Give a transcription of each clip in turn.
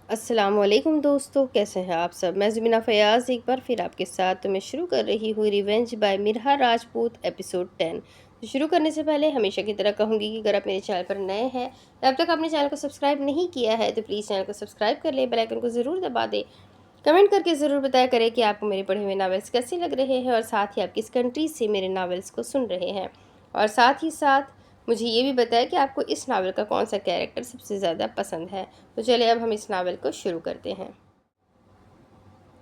السلام علیکم دوستو، کیسے ہیں آپ سب؟ میں زمینہ فیاض ایک بار پھر آپ کے ساتھ میں شروع کر رہی ہوں ریونج بائی مرہا راجپوت ایپیسوڈ 10۔ تو شروع کرنے سے پہلے ہمیشہ کی طرح کہوں گی کہ اگر آپ میرے چینل پر نئے ہیں اب تک آپ نے چینل کو سبسکرائب نہیں کیا ہے تو پلیز چینل کو سبسکرائب کر لیں، بیل آئیکن کو ضرور دبا دیں، کمنٹ کر کے ضرور بتایا کریں کہ آپ کو میرے پڑھے ہوئے ناولس کیسے لگ رہے ہیں اور ساتھ ہی آپ کس کنٹری سے میرے ناولس کو سن رہے ہیں، اور ساتھ ہی ساتھ مجھے یہ بھی بتائیں کہ آپ کو اس ناول کا کون سا کیریکٹر سب سے زیادہ پسند ہے۔ تو چلے اب ہم اس ناول کو شروع کرتے ہیں۔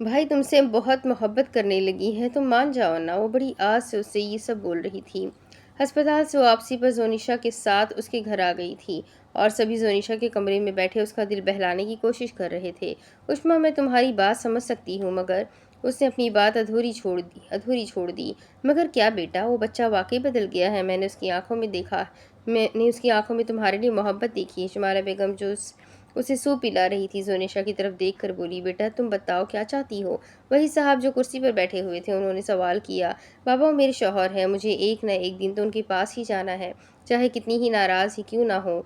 بھائی تم سے بہت محبت کرنے لگی ہے، تم مان جاؤ نا۔ وہ بڑی آس سے اس سے یہ سب بول رہی تھی۔ ہسپتال سے واپسی پر زونیشا کے ساتھ اس کے گھر آ گئی تھی اور سبھی زونیشا کے کمرے میں بیٹھے اس کا دل بہلانے کی کوشش کر رہے تھے۔ اشما، میں تمہاری بات سمجھ سکتی ہوں مگر اس نے اپنی بات ادھوری چھوڑ دی۔ مگر کیا بیٹا، وہ بچہ واقعی بدل گیا ہے، میں نے اس کی آنکھوں میں دیکھا، میں نے اس کی آنکھوں میں تمہارے لیے محبت دیکھی۔ شمالہ بیگم جو اسے سوپ پلا رہی تھی زونیشا کی طرف دیکھ کر بولی، بیٹا تم بتاؤ کیا چاہتی ہو؟ وہی صاحب جو کرسی پر بیٹھے ہوئے تھے انہوں نے سوال کیا۔ بابا، وہ میرے شوہر ہیں، مجھے ایک نہ ایک دن تو ان کے پاس ہی جانا ہے، چاہے کتنی ہی ناراض ہی کیوں نہ ہو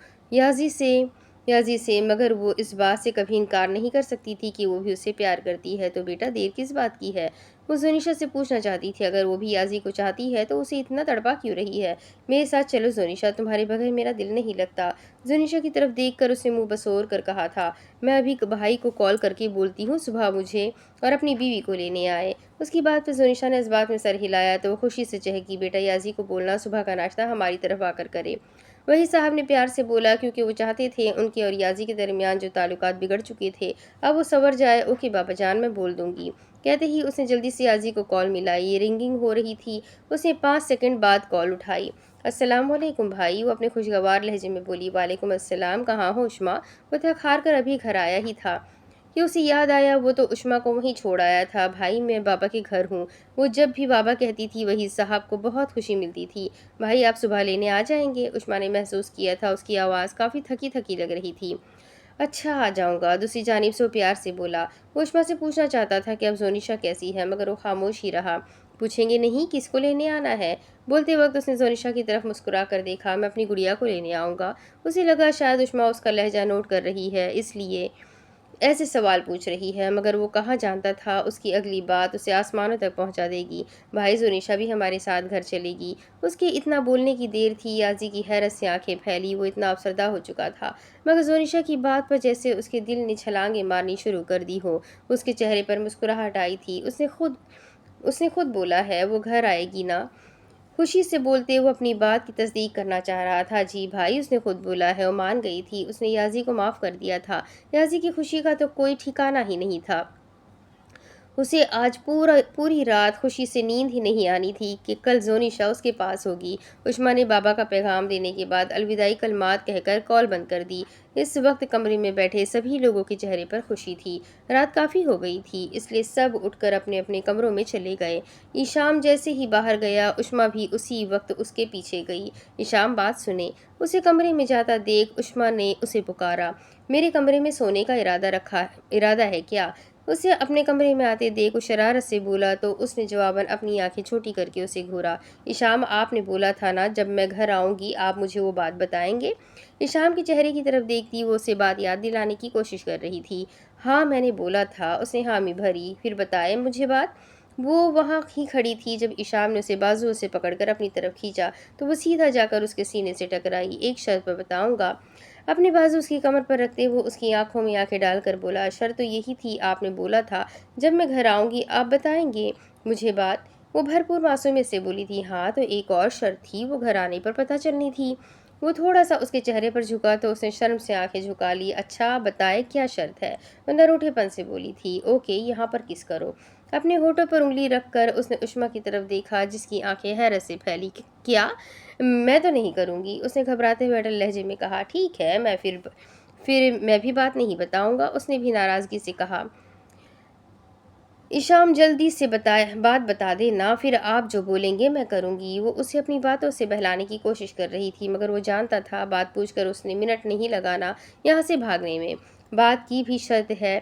یازی سے مگر وہ اس بات سے کبھی انکار نہیں کر سکتی تھی کہ وہ بھی اسے پیار کرتی ہے۔ تو بیٹا دیر کس بات کی ہے؟ وہ زونیشا سے پوچھنا چاہتی تھی، اگر وہ بھی یازی کو چاہتی ہے تو اسے اتنا تڑپا کیوں رہی ہے؟ میرے ساتھ چلو زونیشا، تمہارے بغیر میرا دل نہیں لگتا۔ زونیشا کی طرف دیکھ کر اس نے منہ بسور کر کہا تھا، میں ابھی بھائی کو کال کر کے بولتی ہوں صبح مجھے اور اپنی بیوی کو لینے آئے۔ اس کی بات پہ زونیشا نے اس بات میں سر ہلایا تو وہ خوشی سے چہکی، بیٹا یازی کو بولنا صبح کا ناشتہ ہماری طرف آ کر کرے۔ وہی صاحب نے پیار سے بولا، کیونکہ وہ چاہتے تھے ان کے اور یازی کے درمیان جو تعلقات بگڑ چکے تھے اب وہ سنور جائے۔ اوکے بابا جان، میں بول دوں گی۔ کہتے ہی اس نے جلدی سے یازی کو کال ملائی، یہ رنگنگ ہو رہی تھی۔ اس نے 5 سیکنڈ بعد کال اٹھائی۔ السلام علیکم بھائی، وہ اپنے خوشگوار لہجے میں بولی۔ وعلیکم السلام، کہاں ہو اشما؟ وہ تھک ہار کر ابھی گھر آیا ہی تھا کہ اسے یاد آیا وہ تو اشما کو وہیں چھوڑ آیا تھا۔ بھائی میں بابا کے گھر ہوں۔ وہ جب بھی بابا کہتی تھی وہی صاحب کو بہت خوشی ملتی تھی۔ بھائی آپ صبح لینے آ جائیں گے؟ اشما نے محسوس کیا تھا اس کی آواز کافی تھکی تھکی لگ رہی تھی۔ اچھا آ جاؤں گا، دوسری جانب سے وہ پیار سے بولا۔ وہ اشما سے پوچھنا چاہتا تھا کہ اب زونیشا کیسی ہے مگر وہ خاموش ہی رہا۔ پوچھیں گے نہیں کس کو لینے آنا ہے؟ بولتے وقت اس نے زونیشا کی طرف مسکرا کر دیکھا، میں اپنی گڑیا کو لینے آؤں گا۔ اسے لگا شاید اشما اس کا لہجہ نوٹ کر رہی ہے اس لیے ایسے سوال پوچھ رہی ہے، مگر وہ کہاں جانتا تھا اس کی اگلی بات اسے آسمانوں تک پہنچا دے گی۔ بھائی زونیشا بھی ہمارے ساتھ گھر چلے گی۔ اس کے اتنا بولنے کی دیر تھی، یازی کی حیرت سے آنکھیں پھیلی، وہ اتنا افسردہ ہو چکا تھا مگر زونیشا کی بات پر جیسے اس کے دل نے چھلانگیں مارنی شروع کر دی ہو۔ اس کے چہرے پر مسکراہٹ آئی تھی۔ اس نے خود بولا ہے وہ گھر آئے گی نا؟ خوشی سے بولتے وہ اپنی بات کی تصدیق کرنا چاہ رہا تھا۔ جی بھائی، اس نے خود بولا ہے، وہ مان گئی تھی، اس نے یازی کو معاف کر دیا تھا۔ یازی کی خوشی کا تو کوئی ٹھکانہ ہی نہیں تھا۔ اسے آج پوری رات خوشی سے نیند ہی نہیں آنی تھی کہ کل زونیشا اس کے پاس ہوگی۔ اشما نے بابا کا پیغام دینے کے بعد الوداعی کلمات کہہ کر کال بند کر دی۔ اس وقت کمرے میں بیٹھے سبھی لوگوں کے چہرے پر خوشی تھی۔ رات کافی ہو گئی تھی اس لیے سب اٹھ کر اپنے اپنے کمروں میں چلے گئے۔ ایشام جیسے ہی باہر گیا اشما بھی اسی وقت اس کے پیچھے گئی۔ ایشام بات سنیں، اسے کمرے میں جاتا دیکھ اشما نے اسے پکارا، میرے کمرے میں سونے کا ارادہ ہے کیا؟ اسے اپنے کمرے میں آتے دیکھ وہ شرارت سے بولا تو اس نے جواباً اپنی آنکھیں چھوٹی کر کے اسے گھورا۔ ایشام، آپ نے بولا تھا نا جب میں گھر آؤں گی آپ مجھے وہ بات بتائیں گے؟ ایشام کے چہرے کی طرف دیکھتی وہ اسے بات یاد دلانے کی کوشش کر رہی تھی۔ ہاں میں نے بولا تھا، اس نے حامی بھری۔ پھر بتائیں مجھے بات۔ وہ وہاں ہی کھڑی تھی جب ایشام نے اسے بازو سے پکڑ کر اپنی طرف کھینچا تو وہ سیدھا جا کر اس کے سینے سے ٹکرائی۔ ایک شرط پر بتاؤں گا۔ اپنے بازو اس کی کمر پر رکھتے وہ اس کی آنکھوں میں آنکھیں ڈال کر بولا، شرط تو یہی تھی، آپ نے بولا تھا جب میں گھر آؤں گی آپ بتائیں گے مجھے بات۔ وہ بھرپور معصومیت سے بولی تھی، ہاں تو ایک اور شرط تھی، وہ گھر آنے پر پتہ چلنی تھی۔ وہ تھوڑا سا اس کے چہرے پر جھکا تو اس نے شرم سے آنکھیں جھکا لی۔ اچھا بتائے کیا شرط ہے؟ وہ نروٹھے پن سے بولی تھی، اوکے یہاں پر کس کرو۔ اپنے ہونٹوں پر انگلی رکھ کر اس نے اشما کی طرف دیکھا جس کی آنکھیں حیرت سے پھیلی۔ کیا؟ میں تو نہیں کروں گی، اس نے گھبراتے ہوئے اٹل لہجے میں کہا۔ ٹھیک ہے، پھر میں بھی بات نہیں بتاؤں گا، اس نے بھی ناراضگی سے کہا۔ ایشام جلدی سے بات بتا دے نا، پھر آپ جو بولیں گے میں کروں گی۔ وہ اسے اپنی باتوں سے بہلانے کی کوشش کر رہی تھی مگر وہ جانتا تھا بات پوچھ کر اس نے منٹ نہیں لگانا یہاں سے بھاگنے میں۔ بات کی بھی شرط ہے،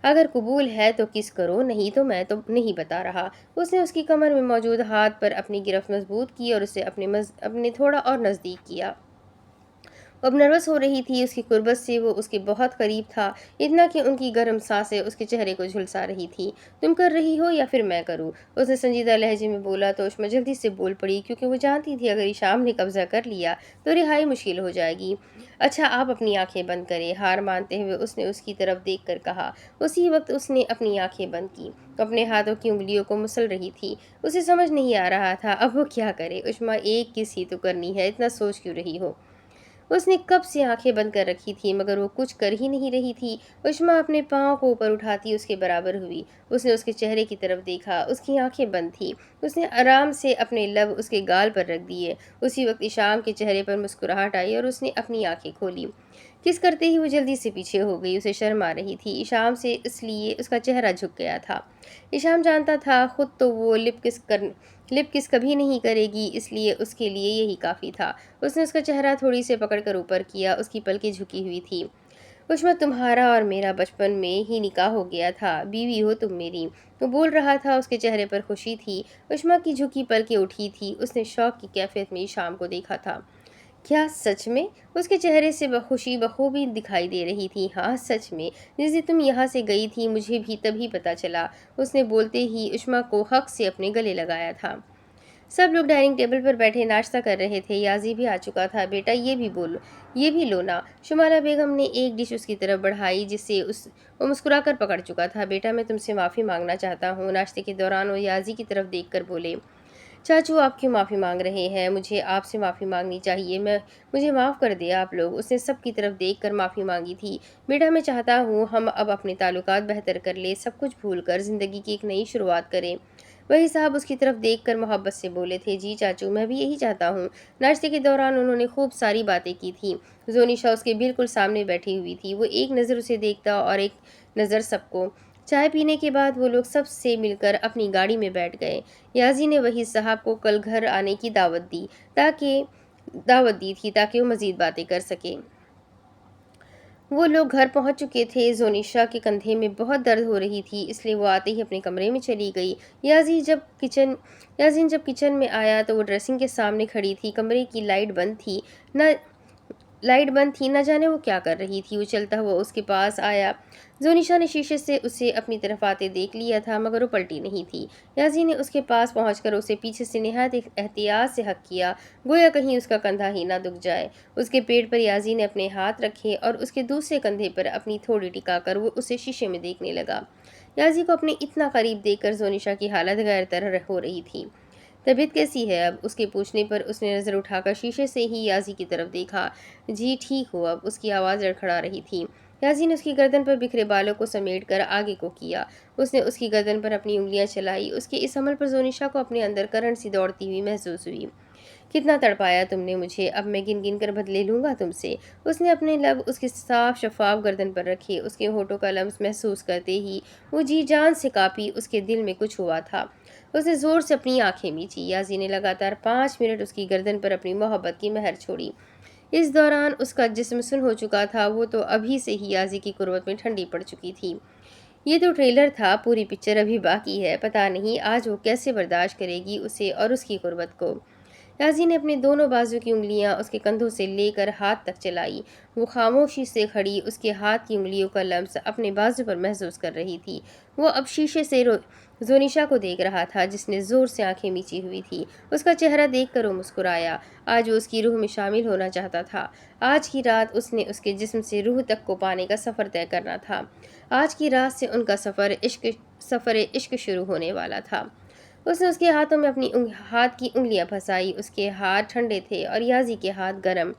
اگر قبول ہے تو کس کرو، نہیں تو میں تو نہیں بتا رہا۔ اس نے اس کی کمر میں موجود ہاتھ پر اپنی گرفت مضبوط کی اور اسے اپنے تھوڑا اور نزدیک کیا۔ वो अब नर्वस हो रही थी, उसकी कुर्बत से वो उसके बहुत करीब था, इतना कि उनकी गर्म सांसें उसके चेहरे को झुलसा रही थी। तुम कर रही हो या फिर मैं करूँ? उसने संजीदा लहजे में बोला तो उष्मा जल्दी से बोल पड़ी, क्योंकि वो जानती थी अगर ईशाम ने कब्जा कर लिया तो रिहाई मुश्किल हो जाएगी। अच्छा, आप अपनी आंखें बंद करें, हार मानते हुए उसने उसकी तरफ देख कर कहा। उसी वक्त उसने अपनी आंखें बंद की, अपने हाथों की उंगलियों को मसल रही थी। उसे समझ नहीं आ रहा था अब वो क्या करे। उष्मा, एक किस ही तो करनी है, इतना सोच क्यों रही हो? उसने कब से आंखें बंद कर रखी थी, मगर वो कुछ कर ही नहीं रही थी। उष्मा अपने पाँव को ऊपर उठाती उसके बराबर हुई। उसने उसके चेहरे की तरफ देखा, उसकी आंखें बंद थी। उसने आराम से अपने लब उसके गाल पर रख दिए। उसी वक्त इशाम के चेहरे पर मुस्कुराहट आई और उसने अपनी आंखें खोली। किस करते ही वो जल्दी से पीछे हो गई, उसे शर्म आ रही थी इशाम से, इसलिए उसका चेहरा झुक गया था। इशाम जानता था खुद तो वो लिप किस कभी नहीं करेगी, इसलिए उसके लिए यही काफ़ी था। उसने उसका चेहरा थोड़ी से पकड़कर ऊपर किया, उसकी पलकें झुकी हुई थी। उष्मा, तुम्हारा और मेरा बचपन में ही निकाह हो गया था, बीवी हो तुम मेरी। वो बोल रहा था, उसके चेहरे पर खुशी थी। उष्मा की झुकी पलकें उठी थी, उसने शौक की कैफियत में शाम को देखा था। क्या सच में? उसके चेहरे से खुशी बखूबी दिखाई दे रही थी। हाँ, सच में। जिस दिन तुम यहाँ से गई थी मुझे भी तभी पता चला। उसने बोलते ही उष्मा को हक से अपने गले लगाया था। सब लोग डाइनिंग टेबल पर बैठे नाश्ता कर रहे थे। याजी भी आ चुका था। बेटा, ये भी बोलो, ये भी लो ना। शुमाला बेगम ने एक डिश उसकी तरफ बढ़ाई, जिसे उस वो मुस्कुराकर पकड़ चुका था। बेटा, मैं तुमसे माफ़ी मांगना चाहता हूँ। नाश्ते के दौरान वो याजी की तरफ देखकर बोले, चाचू, आप क्यों माफ़ी मांग रहे हैं? मुझे आपसे माफ़ी मांगनी चाहिए। मैं मुझे माफ़ कर दे आप लोग। उसने सब की तरफ देखकर माफ़ी मांगी थी। बेटा, मैं चाहता हूँ हम अब अपने ताल्लुकात बेहतर कर लें, सब कुछ भूलकर ज़िंदगी की एक नई शुरुआत करें। वही साहब उसकी तरफ देखकर मोहब्बत से बोले थे, जी चाचू, मैं भी यही चाहता हूँ। नाश्ते के दौरान उन्होंने खूब सारी बातें की थी। जोनिशा उसके बिल्कुल सामने बैठी हुई थी। वो एक नज़र उसे देखता और एक नज़र सबको। चाय पीने के बाद वो लोग सब से मिलकर अपनी गाड़ी में बैठ गए। याजी ने वही साहब को कल घर आने की दावत दी थी ताकि वो मज़ीद बातें कर सके। वो लोग घर पहुंच चुके थे। जोनिशा के कंधे में बहुत दर्द हो रही थी, इसलिए वो आते ही अपने कमरे में चली गई। याजीन जब किचन में आया तो वो ड्रेसिंग के सामने खड़ी थी। कमरे की लाइट बंद थी, न जाने वो क्या कर रही थी। वो चलता हुआ उसके पास आया। जोनिशा ने शीशे से उसे अपनी तरफ आते देख लिया था, मगर वो पलटी नहीं थी। याजी ने उसके पास पहुंचकर उसे पीछे से निहायत एहतियात से हक किया, गोया कहीं उसका कंधा ही ना दुख जाए। उसके पेट पर याजी ने अपने हाथ रखे और उसके दूसरे कंधे पर अपनी थोड़ी टिकाकर वो उसे शीशे में देखने लगा। याजी को अपने इतना करीब देखकर जोनिशा की हालत गैर तरह हो रही थी। तबीयत कैसी है अब? उसके पूछने पर उसने नज़र उठाकर शीशे से ही याजी की तरफ देखा। जी ठीक हो अब, उसकी आवाज़ लड़खड़ा रही थी। याजी ने उसकी गर्दन पर बिखरे बालों को समेटकर आगे को किया। उसने उसकी गर्दन पर अपनी उंगलियां चलाई। उसके इस अमल पर जोनिशा को अपने अंदर करंट सी दौड़ती हुई महसूस हुई। कितना तड़पाया तुमने मुझे, अब मैं गिन गिन कर बदले लूंगा तुमसे। उसने अपने लब उसकी साफ शफाफ गर्दन पर रखे। उसके होठों का लम्स महसूस करते ही वो जी जान से कांपी। उसके दिल में कुछ हुआ था। उसने जोर से अपनी आंखें मींची। याजी ने लगातार 5 मिनट उसकी गर्दन पर अपनी मोहब्बत की मेहर छोड़ी। इस दौरान उसका जिस्म सुन हो चुका था। वो तो अभी से ही याजी की कुर्बत में ठंडी पड़ चुकी थी। ये तो ट्रेलर था, पूरी पिक्चर अभी बाकी है। पता नहीं आज वो कैसे बर्दाश्त करेगी उसे और उसकी कुर्बत को। राजी ने अपने दोनों बाजू की उंगलियां उसके कंधों से लेकर हाथ तक चलाई। वो खामोशी से खड़ी उसके हाथ की उंगलियों का लम्स अपने बाजू पर महसूस कर रही थी। वो अब शीशे से जोनिशा को देख रहा था, जिसने जोर से आंखें मीची हुई थी। उसका चेहरा देखकर वो मुस्कुराया। आज वो उसकी रूह में शामिल होना चाहता था। आज की रात उसने उसके जिस्म से रूह तक को पाने का सफ़र तय करना था। आज की रात से उनका सफ़र इश्क शुरू होने वाला था। उसने उसके हाथों में अपनी हाथ की उंगलियां फंसाई। उसके हाथ ठंडे थे और याजी के हाथ गर्म।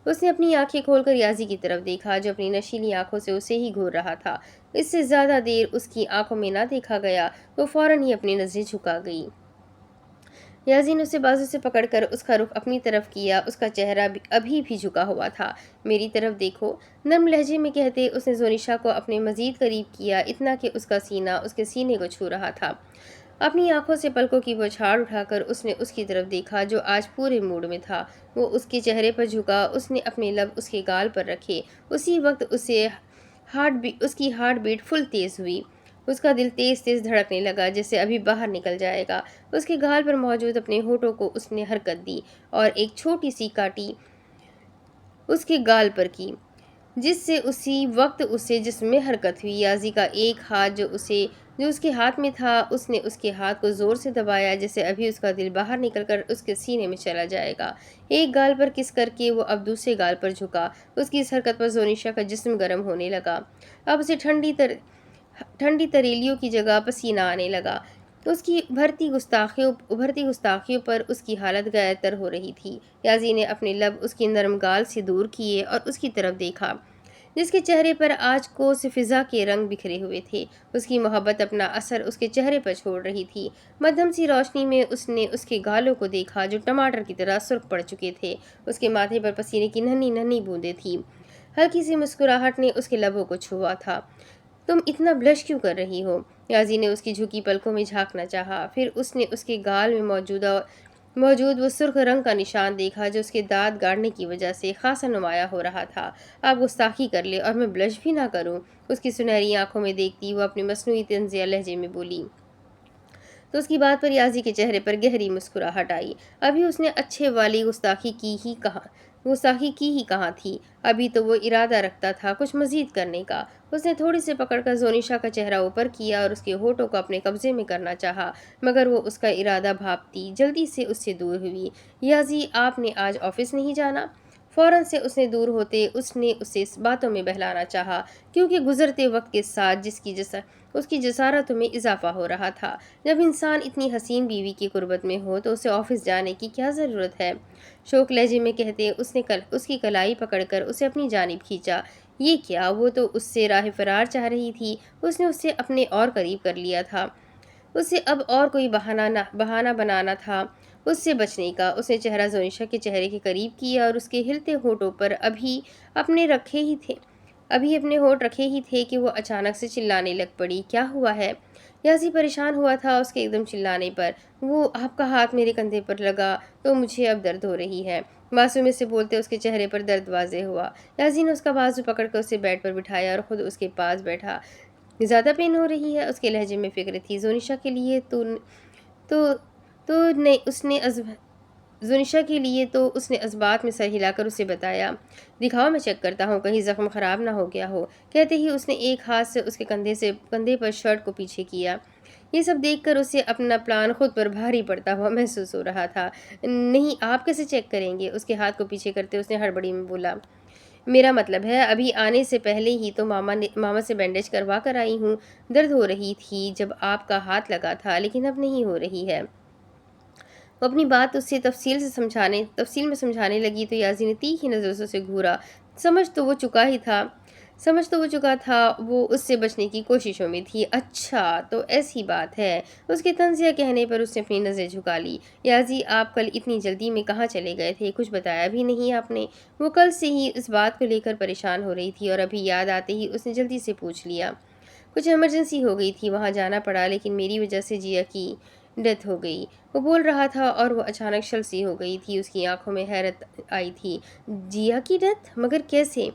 उसने अपनी आंखें खोलकर याजी की तरफ देखा, जो अपनी नशीली आंखों से उसे ही घूर रहा था। इससे ज्यादा देर उसकी आंखों में ना देखा गया तो फौरन ही अपनी नजरें झुका गई। याजी ने उसे बाजू से पकड़कर उसका रुख अपनी तरफ किया। उसका चेहरा अभी भी झुका हुआ था। मेरी तरफ देखो, नर्म लहजे में कहते उसने जोनिशा को अपने मजीद करीब किया, इतना कि उसका सीना उसके सीने को छू रहा था। अपनी आंखों से पलकों की बौछार उठाकर उसने उसकी तरफ देखा, जो आज पूरे मूड में था। वो उसके चेहरे पर झुका। उसने अपने लब उसके गाल पर रखे। उसी वक्त उसकी हार्ट बीट फुल तेज हुई। उसका दिल तेज तेज धड़कने लगा, जैसे अभी बाहर निकल जाएगा। उसके गाल पर मौजूद अपने होठों को उसने हरकत दी और एक छोटी सी काटी اس کے گال پر کی، جس سے اسی وقت اسے جسم میں حرکت ہوئی۔ یازی کا ایک ہاتھ جو اس کے ہاتھ میں تھا، اس نے اس کے ہاتھ کو زور سے دبایا جیسے ابھی اس کا دل باہر نکل کر اس کے سینے میں چلا جائے گا۔ ایک گال پر کس کر کے وہ اب دوسرے گال پر جھکا۔ اس کی اس حرکت پر زونیشا کا جسم گرم ہونے لگا۔ اب اسے ٹھنڈی تریلیوں کی جگہ پسینہ آنے لگا۔ اس کی ابھرتی گستاخیوں پر اس کی حالت غیر تر ہو رہی تھی۔ یازی نے اپنے لب اس کی نرم گال سے دور کیے اور اس کی طرف دیکھا، جس کے چہرے پر آج کو سے فضا کے رنگ بکھرے ہوئے تھے۔ اس کی محبت اپنا اثر اس کے چہرے پر چھوڑ رہی تھی۔ مدھم سی روشنی میں اس نے اس کے گالوں کو دیکھا جو ٹماٹر کی طرح سرخ پڑ چکے تھے۔ اس کے ماتھے پر پسینے کی ننھی ننھی بوندیں تھیں۔ ہلکی سی مسکراہٹ نے اس کے لبوں کو چھوا تھا۔ تم اتنا بلش کیوں کر رہی ہو؟ یازی نے اس کی جھکی پلکوں میں جھانکنا چاہا۔ پھر اس نے اس کے گال میں موجود وہ سرخ رنگ کا نشان دیکھا جو اس کے دانت گاڑنے کی وجہ سے خاصا نمایاں ہو رہا تھا۔ آپ گستاخی کر لے اور میں بلش بھی نہ کروں؟ اس کی سنہری آنکھوں میں دیکھتی وہ اپنی مصنوعی طنزیہ لہجے میں بولی۔ تو اس کی بات پر یازی کے چہرے پر گہری مسکراہٹ آئی۔ ابھی اس نے اچھے والی گستاخی کی ہی کہاں تھی۔ ابھی تو وہ ارادہ رکھتا تھا کچھ مزید کرنے کا۔ اس نے تھوڑی سی پکڑ کر زونیشا کا چہرہ اوپر کیا اور اس کے ہونٹوں کو اپنے قبضے میں کرنا چاہا، مگر وہ اس کا ارادہ بھانپتی جلدی سے اس سے دور ہوئی۔ یازی، آپ نے آج آفس نہیں جانا؟ فوراً سے اس نے دور ہوتے اس نے اسے باتوں میں بہلانا چاہا، کیونکہ گزرتے وقت کے ساتھ اس کی جسارتوں میں اضافہ ہو رہا تھا۔ جب انسان اتنی حسین بیوی کی قربت میں ہو تو اسے آفس جانے کی کیا ضرورت ہے؟ شوق لہجے میں کہتے اس کی کلائی پکڑ کر اسے اپنی جانب کھینچا۔ یہ کیا؟ وہ تو اس سے راہ فرار چاہ رہی تھی۔ اس نے اسے اپنے اور قریب کر لیا تھا۔ اسے اب اور کوئی بہانہ بنانا تھا اس سے بچنے کا۔ اس نے چہرہ زونیشا کے چہرے کے قریب کیا اور اس کے ہلتے ہونٹوں پر ابھی اپنے ہونٹ رکھے ہی تھے کہ وہ اچانک سے چلانے لگ پڑی۔ کیا ہوا ہے؟ یازی پریشان ہوا تھا اس کے ایک دم چلانے پر۔ وہ آپ کا ہاتھ میرے کندھے پر لگا تو مجھے اب درد ہو رہی ہے۔ معصومیت سے بولتے اس کے چہرے پر درد واضح ہوا۔ یازی نے اس کا بازو پکڑ کر اسے بیڈ پر بٹھایا اور خود اس کے پاس بیٹھا۔ زیادہ پین ہو رہی ہے؟ اس کے لہجے میں فکر تھی۔ زونیشا کے لیے تو اس نے اسبات میں سر ہلا کر اسے بتایا۔ دکھاؤ، میں چیک کرتا ہوں کہیں زخم خراب نہ ہو گیا ہو۔ کہتے ہی اس نے ایک ہاتھ سے اس کے کندھے پر شرٹ کو پیچھے کیا۔ یہ سب دیکھ کر اسے اپنا پلان خود پر بھاری پڑتا ہوا محسوس ہو رہا تھا۔ نہیں، آپ کیسے چیک کریں گے؟ اس کے ہاتھ کو پیچھے کرتے اس نے ہڑبڑی میں بولا۔ میرا مطلب ہے ابھی آنے سے پہلے ہی تو ماما سے بینڈیج کروا کر آئی ہوں۔ درد ہو رہی تھی جب آپ کا ہاتھ لگا تھا، لیکن اب نہیں ہو رہی ہے۔ وہ اپنی بات اس سے تفصیل میں سمجھانے لگی تو یازی نے تیکھی نظروں سے اسے گھورا۔ سمجھ تو وہ چکا تھا وہ اس سے بچنے کی کوششوں میں تھی۔ اچھا، تو ایسی بات ہے۔ اس کے طنزیہ کہنے پر اس نے اپنی نظر جھکا لی۔ یازی، آپ کل اتنی جلدی میں کہاں چلے گئے تھے؟ کچھ بتایا بھی نہیں آپ نے۔ وہ کل سے ہی اس بات کو لے کر پریشان ہو رہی تھی اور ابھی یاد آتے ہی اس نے جلدی سے پوچھ لیا۔ کچھ ایمرجنسی ہو گئی تھی، وہاں جانا پڑا، لیکن میری وجہ سے جیا کی ڈیتھ ہو گئی۔ وہ بول رہا تھا اور وہ اچانک شل سی ہو گئی تھی۔ اس کی آنکھوں میں حیرت آئی تھی۔ جیا کی ڈیتھ؟ مگر کیسے؟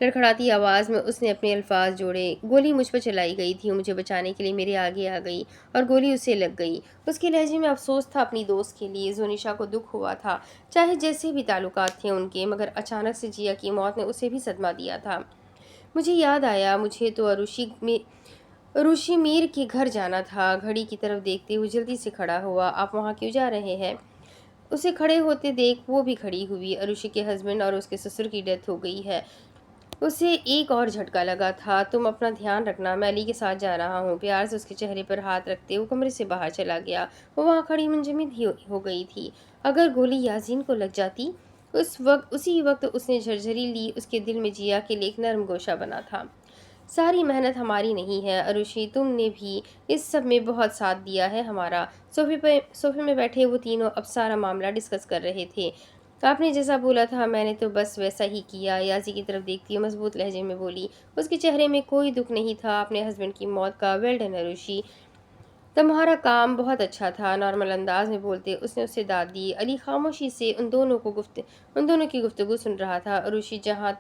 لڑکھڑاتی آواز میں اس نے اپنے الفاظ جوڑے۔ گولی مجھ پر چلائی گئی تھی، مجھے بچانے کے لیے میرے آگے آ گئی اور گولی اسے لگ گئی۔ اس کے لہجے میں افسوس تھا اپنی دوست کے لیے۔ زونیشا کو دکھ ہوا تھا، چاہے جیسے بھی تعلقات تھے ان کے، مگر اچانک سے جیا کی موت نے اسے بھی صدمہ دیا تھا۔ مجھے یاد آیا، مجھے تو اروشی میر کے گھر جانا تھا۔ گھڑی کی طرف دیکھتے ہوئے جلدی سے کھڑا ہوا۔ آپ وہاں کیوں جا رہے ہیں؟ اسے کھڑے ہوتے دیکھ وہ بھی کھڑی ہوئی۔ اروشی کے ہسبینڈ اور اس کے سسر کی ڈیتھ ہو گئی ہے۔ اسے ایک اور جھٹکا لگا تھا۔ تم اپنا دھیان رکھنا، میں علی کے ساتھ جا رہا ہوں۔ پیار سے اس کے چہرے پر ہاتھ رکھتے وہ کمرے سے باہر چلا گیا۔ وہ وہاں کھڑی منجمد ہو گئی تھی۔ اگر گولی یاسین کو لگ جاتی؟ اسی وقت اس نے جھرجھری لی۔ اس کے دل میں جیا کے لیے ایک نرم گوشہ بنا تھا۔ ساری محنت ہماری نہیں ہے اروشی، تم نے بھی اس سب میں بہت ساتھ دیا ہے ہمارا۔ صوفے میں بیٹھے وہ تینوں اب سارا معاملہ ڈسکس کر رہے تھے۔ آپ نے جیسا بولا تھا میں نے تو بس ویسا ہی کیا۔ یازی کی طرف دیکھتی ہوئے مضبوط لہجے میں بولی۔ اس کے چہرے میں کوئی دکھ نہیں تھا اپنے ہسبینڈ کی موت کا۔ ویل ڈن اروشی، تمہارا کام بہت اچھا تھا۔ نارمل انداز میں بولتے اس نے اسے داد دی۔ علی خاموشی سے ان دونوں کی گفتگو سن رہا تھا۔ اروشی، جہاں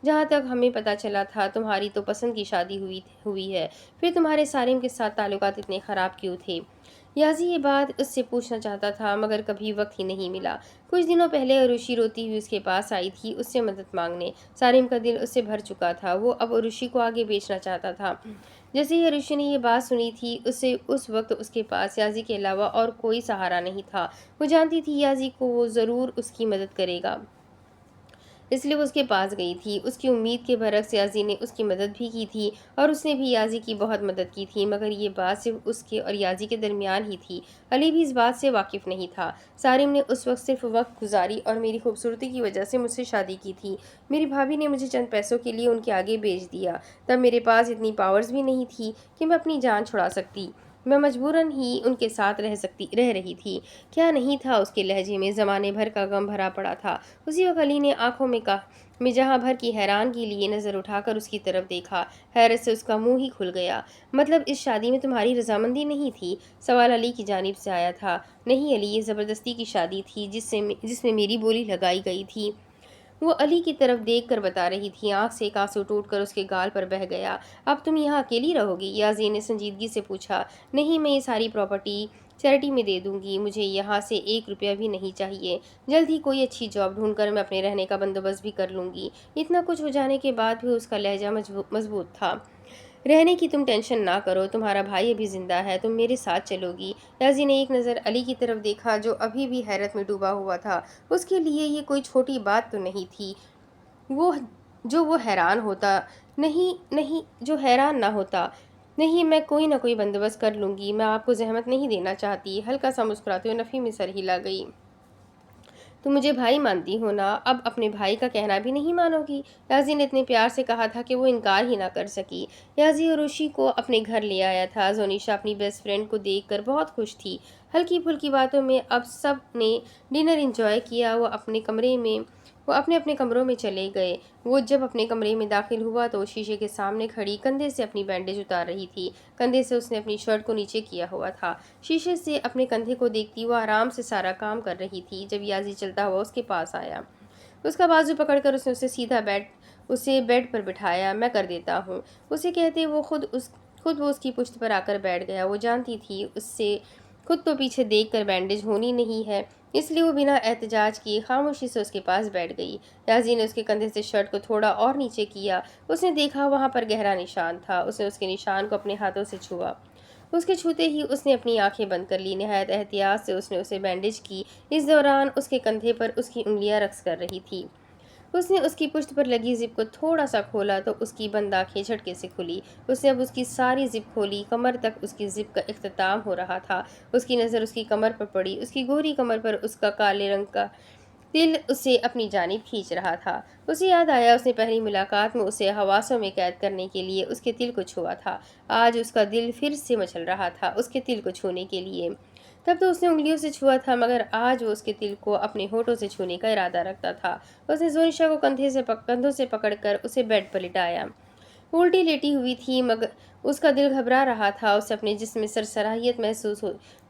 تک ہمیں پتہ چلا تھا تمہاری تو پسند کی شادی ہوئی ہے، پھر تمہارے سارم کے ساتھ تعلقات اتنے خراب کیوں تھے؟ याजी ये बात उससे पूछना चाहता था मगर कभी वक्त ही नहीं मिला। कुछ दिनों पहले अरुषि रोती हुई उसके पास आई थी उससे मदद मांगने। सारिम का दिल उससे भर चुका था, वो अब अरुषि को आगे बेचना चाहता था। जैसे ही अरुषि ने ये बात सुनी थी उसे उस वक्त उसके पास याजी के अलावा और कोई सहारा नहीं था। वो जानती थी याजी को वो ज़रूर उसकी मदद करेगा, इसलिए वो उसके पास गई थी। उसकी उम्मीद के बरक्स याजी ने उसकी मदद भी की थी और उसने भी याजी की बहुत मदद की थी, मगर ये बात सिर्फ उसके और याजी के दरमियान ही थी। अली भी इस बात से वाकिफ नहीं था। सारिम ने उस वक्त सिर्फ वक्त गुजारी और मेरी खूबसूरती की वजह से मुझसे शादी की थी। मेरी भाभी ने मुझे चंद पैसों के लिए उनके आगे बेच दिया। तब मेरे पास इतनी पावर्स भी नहीं थी कि मैं अपनी जान छुड़ा सकती। मैं मजबूरन ही उनके साथ रह रही थी। क्या नहीं था उसके लहजे में, ज़माने भर का गम भरा पड़ा था। उसी वक्त अली ने आंखों में जहां भर की हैरानगी लिए नज़र उठाकर उसकी तरफ देखा। हैरत से उसका मुंह ही खुल गया। मतलब इस शादी में तुम्हारी रजामंदी नहीं थी? सवाल अली की जानिब से आया था। नहीं अली, ये ज़बरदस्ती की शादी थी जिसमें मेरी बोली लगाई गई थी। वो अली की तरफ देख कर बता रही थी। आंख से एक आंसू टूटकर उसके गाल पर बह गया। अब तुम यहाँ अकेली रहोगी? याज़ी ने संजीदगी से पूछा। नहीं, मैं ये सारी प्रॉपर्टी चैरिटी में दे दूंगी। मुझे यहाँ से 1 रुपया भी नहीं चाहिए। जल्द ही कोई अच्छी जॉब ढूंढकर मैं अपने रहने का बंदोबस्त भी कर लूंगी। इतना कुछ हो जाने के बाद भी उसका लहजा मजबूत था। रहने की तुम टेंशन ना करो, तुम्हारा भाई अभी जिंदा है, तुम मेरे साथ चलोगी। याजी ने एक नज़र अली की तरफ देखा जो अभी भी हैरत में डूबा हुआ था। उसके लिए ये कोई छोटी बात तो नहीं थी वो वो हैरान होता। नहीं नहीं, जो हैरान ना होता। नहीं, मैं कोई ना कोई बंदोबस्त कर लूंगी, मैं आपको जहमत नहीं देना चाहती। हल्का सा मुस्कुराते हुए नफ़ी में सर हिला गई। तुम मुझे भाई मानती हो ना, अब अपने भाई का कहना भी नहीं मानोगी? याजी ने इतने प्यार से कहा था कि वो इनकार ही ना कर सकी। याजी और ऋषि को अपने घर ले आया था। जोनिशा अपनी बेस्ट फ्रेंड को देखकर बहुत खुश थी। हल्की फुल्की बातों में अब सब ने डिनर एंजॉय किया। वो अपने अपने कमरों में चले गए। वो जब अपने कमरे में दाखिल हुआ तो शीशे के सामने खड़ी कंधे से अपनी बैंडेज उतार रही थी। कंधे से उसने अपनी शर्ट को नीचे किया हुआ था। शीशे से अपने कंधे को देखती वो आराम से सारा काम कर रही थी जब याजी चलता हुआ उसके पास आया। उसका बाजू पकड़कर उसने उसे बेड पर बिठाया। मैं कर देता हूँ, उसे कहते वो खुद वो उसकी पुश्त पर आकर बैठ गया। वो जानती थी उससे खुद तो पीछे देख कर बैंडेज होनी नहीं है, इसलिए वो बिना एहतजाज किए खामोशी से उसके पास बैठ गई। याजी ने उसके कंधे से शर्ट को थोड़ा और नीचे किया। उसने देखा वहां पर गहरा निशान था। उसने उसके निशान को अपने हाथों से छुआ। उसके छूते ही उसने अपनी आंखें बंद कर ली। निहायत एहतियात से उसने उसे बैंडेज की। इस दौरान उसके कंधे पर उसकी उंगलियां रक्स कर रही थी। उसने उसकी पुश्त पर लगी जिप को थोड़ा सा खोला तो उसकी बंद आंखें झटके से खुली। उसने अब उसकी सारी जिप खोली। कमर तक उसकी जिप का इख्तिताम हो रहा था। उसकी नज़र उसकी कमर पर पड़ी। उसकी गोरी कमर पर उसका काले रंग का दिल उसे अपनी जानिब खींच रहा था। उसे याद आया उसने पहली मुलाकात में उसे हवासों में कैद करने के लिए उसके दिल को छुआ था। आज उसका दिल फिर से मचल रहा था उसके दिल को छूने के लिए। तब तो उसने उंगलियों से छुआ था, मगर आज वो उसके दिल को अपने होठों से छूने का इरादा रखता था। उसने जोनिशा को कंधों से पकड़कर उसे बेड पर लिटाया। उल्टी लेटी हुई थी, मगर उसका दिल घबरा रहा था। उसे अपने जिस्म में सरसराहियत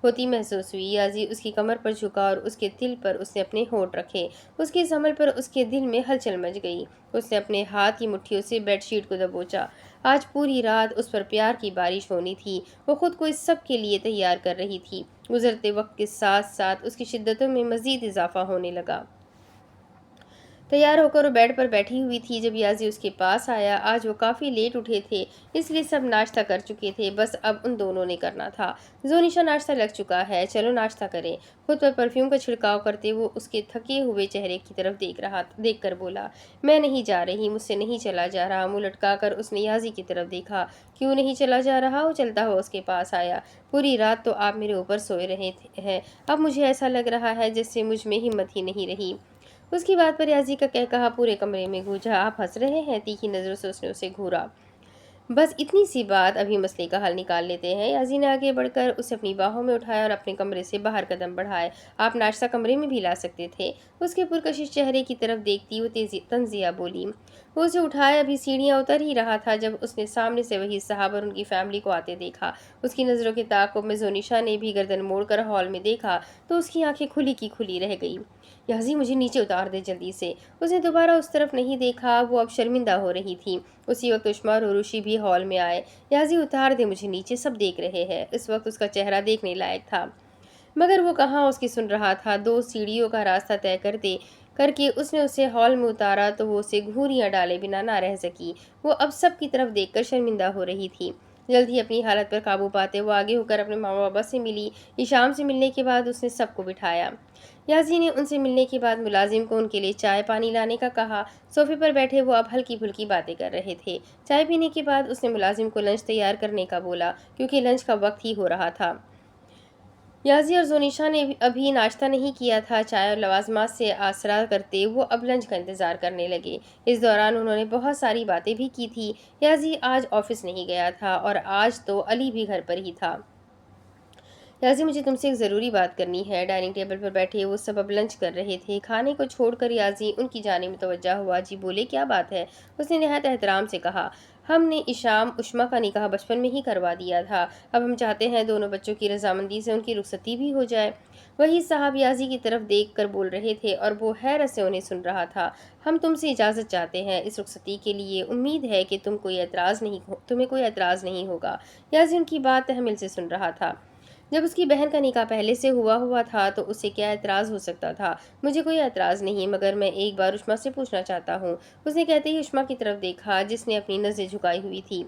होती महसूस हुई। याजी उसकी कमर पर झुका और उसके दिल पर उसने अपने होंठ रखे। उसके संभल पर उसके दिल में हलचल मच गई। उसने अपने हाथ की मुट्ठियों से बेडशीट को दबोचा। आज पूरी रात उस पर प्यार की बारिश होनी थी। वो खुद को इस सब के लिए तैयार कर रही थी। गुजरते वक्त के साथ साथ उसकी शिद्दतों में मजीद इजाफा होने लगा। तैयार होकर वो बेड पर बैठी हुई थी जब याजी उसके पास आया। आज वो काफ़ी लेट उठे थे, इसलिए सब नाश्ता कर चुके थे, बस अब उन दोनों ने करना था। जोनिशा, नाश्ता लग चुका है, चलो नाश्ता करें। खुद पर परफ्यूम का छिड़काव करते वो उसके थके हुए चेहरे की तरफ देख कर बोला। मैं नहीं जा रही, मुझसे नहीं चला जा रहा। मुँह लटका कर उसने याजी की तरफ देखा। क्यों नहीं चला जा रहा? वो चलता हुआ उसके पास आया। पूरी रात तो आप मेरे ऊपर सोए रहे हैं, अब मुझे ऐसा लग रहा है जैसे मुझ में हिम्मत ही नहीं रही। उसकी बात पर याजी का कहकहा पूरे कमरे में गूंजा। आप हंस रहे हैं? तीखी नजरों से उसने उसे घूरा। बस इतनी सी बात, अभी मसले का हल निकाल लेते हैं। याजी ने आगे बढ़कर उसे अपनी बाहों में उठाया और अपने कमरे से बाहर कदम बढ़ाए। आप नाश्ता कमरे में भी ला सकते थे। उसके पुरकशिश चेहरे की तरफ देखती वो तेजी तंजिया बोली। वो उसे उठाए अभी सीढ़ियाँ उतर ही रहा था जब उसने सामने से वही साहब और उनकी फैमिली को आते देखा। उसकी नज़रों के ताक़ुब में ज़ोनिशा ने भी गर्दन मोड़कर हॉल में देखा तो उसकी आंखें खुली की खुली रह गई। याजी, मुझे नीचे उतार दे जल्दी से। उसने दोबारा उस तरफ नहीं देखा, वो अब शर्मिंदा हो रही थी। उसी वक्त उष्मा और उरुषि भी हॉल में आए। याजी, उतार दे मुझे नीचे, सब देख रहे हैं। इस वक्त उसका चेहरा देखने लायक था, मगर वो कहाँ उसकी सुन रहा था। 2 सीढ़ियों का रास्ता तय करके उसने उसे हॉल में उतारा तो वो उसे घूरियां डाले बिना ना रह सकी। वो अब सब की तरफ देखकर शर्मिंदा हो रही थी। जल्द ही अपनी हालत पर काबू पाते वो आगे होकर अपने मामा बाबा से मिली। ईशाम से मिलने के बाद उसने सबको बिठाया। याजी ने उनसे मिलने के बाद मुलाजिम को उनके लिए चाय पानी लाने का कहा। सोफे पर बैठे वो अब हल्की फुल्की बातें कर रहे थे। चाय पीने के बाद उसने मुलाजिम को लंच तैयार करने का बोला, क्योंकि लंच का वक्त ही हो रहा था। याजी और जोनिशा ने अभी नाश्ता नहीं किया था। चाय और लवाजमात से आसरा करते वो अब लंच का इंतज़ार करने लगे। इस दौरान उन्होंने बहुत सारी बातें भी की थी। याजी आज ऑफिस नहीं गया था और आज तो अली भी घर पर ही था। याजी, मुझे तुमसे एक ज़रूरी बात करनी है। डाइनिंग टेबल पर बैठे वो सब अब लंच कर रहे थे। खाने को छोड़कर याजी उनकी जानिब मुतवज्जा हुआ। जी बोले, क्या बात है? उसने नहायत एहतराम से कहा। हमने इशाम उष्मा का निकाह बचपन में ही करवा दिया था। अब हम चाहते हैं दोनों बच्चों की रजामंदी से उनकी रुखसती भी हो जाए। वही साहब याजी की तरफ देख कर बोल रहे थे और वो हैरत से उन्हें सुन रहा था। हम तुमसे इजाज़त चाहते हैं इस रुखसती के लिए। उम्मीद है कि तुम्हें कोई एतराज़ नहीं होगा। याजी उनकी बात तहमिल से सुन रहा था। जब उसकी बहन का निकाह पहले से हुआ था तो उसे क्या एतराज़ हो सकता था। मुझे कोई एतराज़ नहीं, मगर मैं एक बार उष्मा से पूछना चाहता हूँ। उसने कहते ही उष्मा की तरफ देखा जिसने अपनी नज़रें झुकाई हुई थी।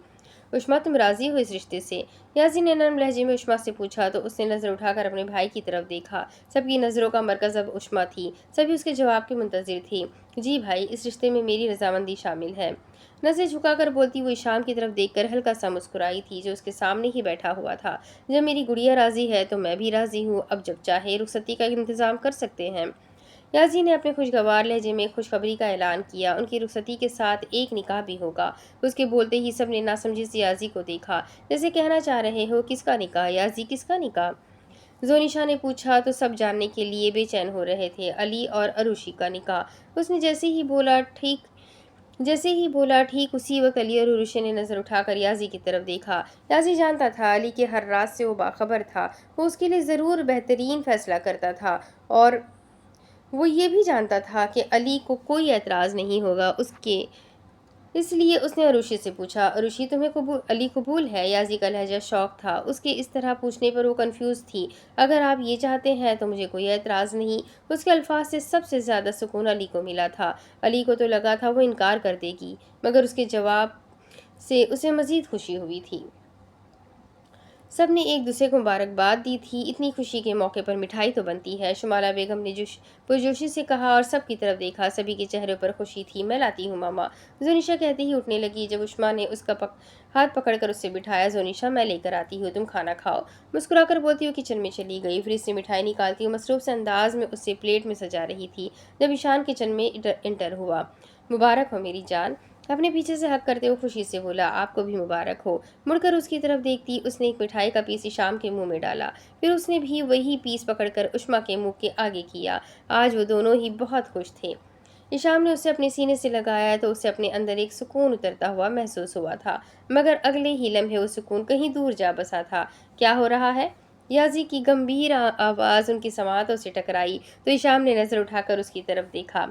उष्मा, तुम राज़ी हो इस रिश्ते से? याजी ने नरम लहजे में उष्मा से पूछा तो उसने नज़र उठाकर अपने भाई की तरफ देखा। सबकी नज़रों का मरकज़ अब उष्मा थी। सभी उसके जवाब के मुंतज़िर थे। जी भाई, इस रिश्ते में मेरी रजामंदी शामिल है। नज़रें झुकाकर बोलती हुई शाम की तरफ देखकर हल्का सा मुस्कुराई थी, जो उसके सामने ही बैठा हुआ था। जब मेरी गुड़िया राज़ी है तो मैं भी राज़ी हूँ। अब जब चाहे रुखसती का इंतज़ाम कर सकते हैं। याजी ने अपने खुशगवार लहजे में खुशखबरी का ऐलान किया। उनकी रुखसती के साथ एक निकाह भी होगा। उसके बोलते ही सबने नासमझी से याजी को देखा, जैसे कहना चाह रहे हो, किसका निकाह याजी, किसका निकाह? जोनिशा ने पूछा तो सब जानने के लिए बेचैन हो रहे थे। अली और अरुषि का निकाह। उसने जैसे ही बोला ठीक उसी वक्त अली और उरुशि ने नज़र उठाकर याजी की तरफ देखा। याजी जानता था अली के हर राज से वो बाखबर था। वो उसके लिए ज़रूर बेहतरीन फैसला करता था और वो ये भी जानता था कि अली को कोई एतराज़ नहीं होगा उसके। इसलिए उसने अरुषि से पूछा, अरुषि, तुम्हें अली कबूल है? याजी का लहजा शौक था। उसके इस तरह पूछने पर वो कंफ्यूज थी। अगर आप ये चाहते हैं तो मुझे कोई एतराज़ नहीं। उसके अल्फाज से सबसे ज़्यादा सुकून अली को मिला था। अली को तो लगा था वो इनकार कर देगी, मगर उसके जवाब से उसे मज़ीद खुशी हुई थी। सब ने एक दूसरे को मुबारकबाद दी थी। इतनी खुशी के मौके पर मिठाई तो बनती है। शुमाला बेगम ने पुरजोशी से कहा और सब की तरफ देखा। सभी के चेहरे पर खुशी थी। मैं लाती हूँ मामा। जोनिशा कहते ही उठने लगी। जब उष्मा ने उसका हाथ पकड़कर उससे बिठाया, जोनिशा, मैं लेकर आती हूँ, तुम खाना खाओ। मुस्कुराकर बोलती हुई किचन में चली गई। फ्रिज से मिठाई निकालती हुई मसरूफ से अंदाज में उससे प्लेट में सजा रही थी जब ईशान किचन में इंटर हुआ। मुबारक हो मेरी जान। अपने पीछे से हक करते हुए खुशी से बोला, आपको भी मुबारक हो। मुड़कर उसकी तरफ देखती उसने एक मिठाई का पीस ईशाम के मुंह में डाला। फिर उसने भी वही पीस पकड़कर उष्मा के मुंह के आगे किया। आज वो दोनों ही बहुत खुश थे। ईशाम ने उसे अपने सीने से लगाया तो उसे अपने अंदर एक सुकून उतरता हुआ महसूस हुआ था, मगर अगले ही लम्हे वो सुकून कहीं दूर जा बसा था। क्या हो रहा है? याजी की गंभीर आवाज़ उनकी समातों से टकराई तो ईशाम ने नज़र उठाकर उसकी तरफ देखा।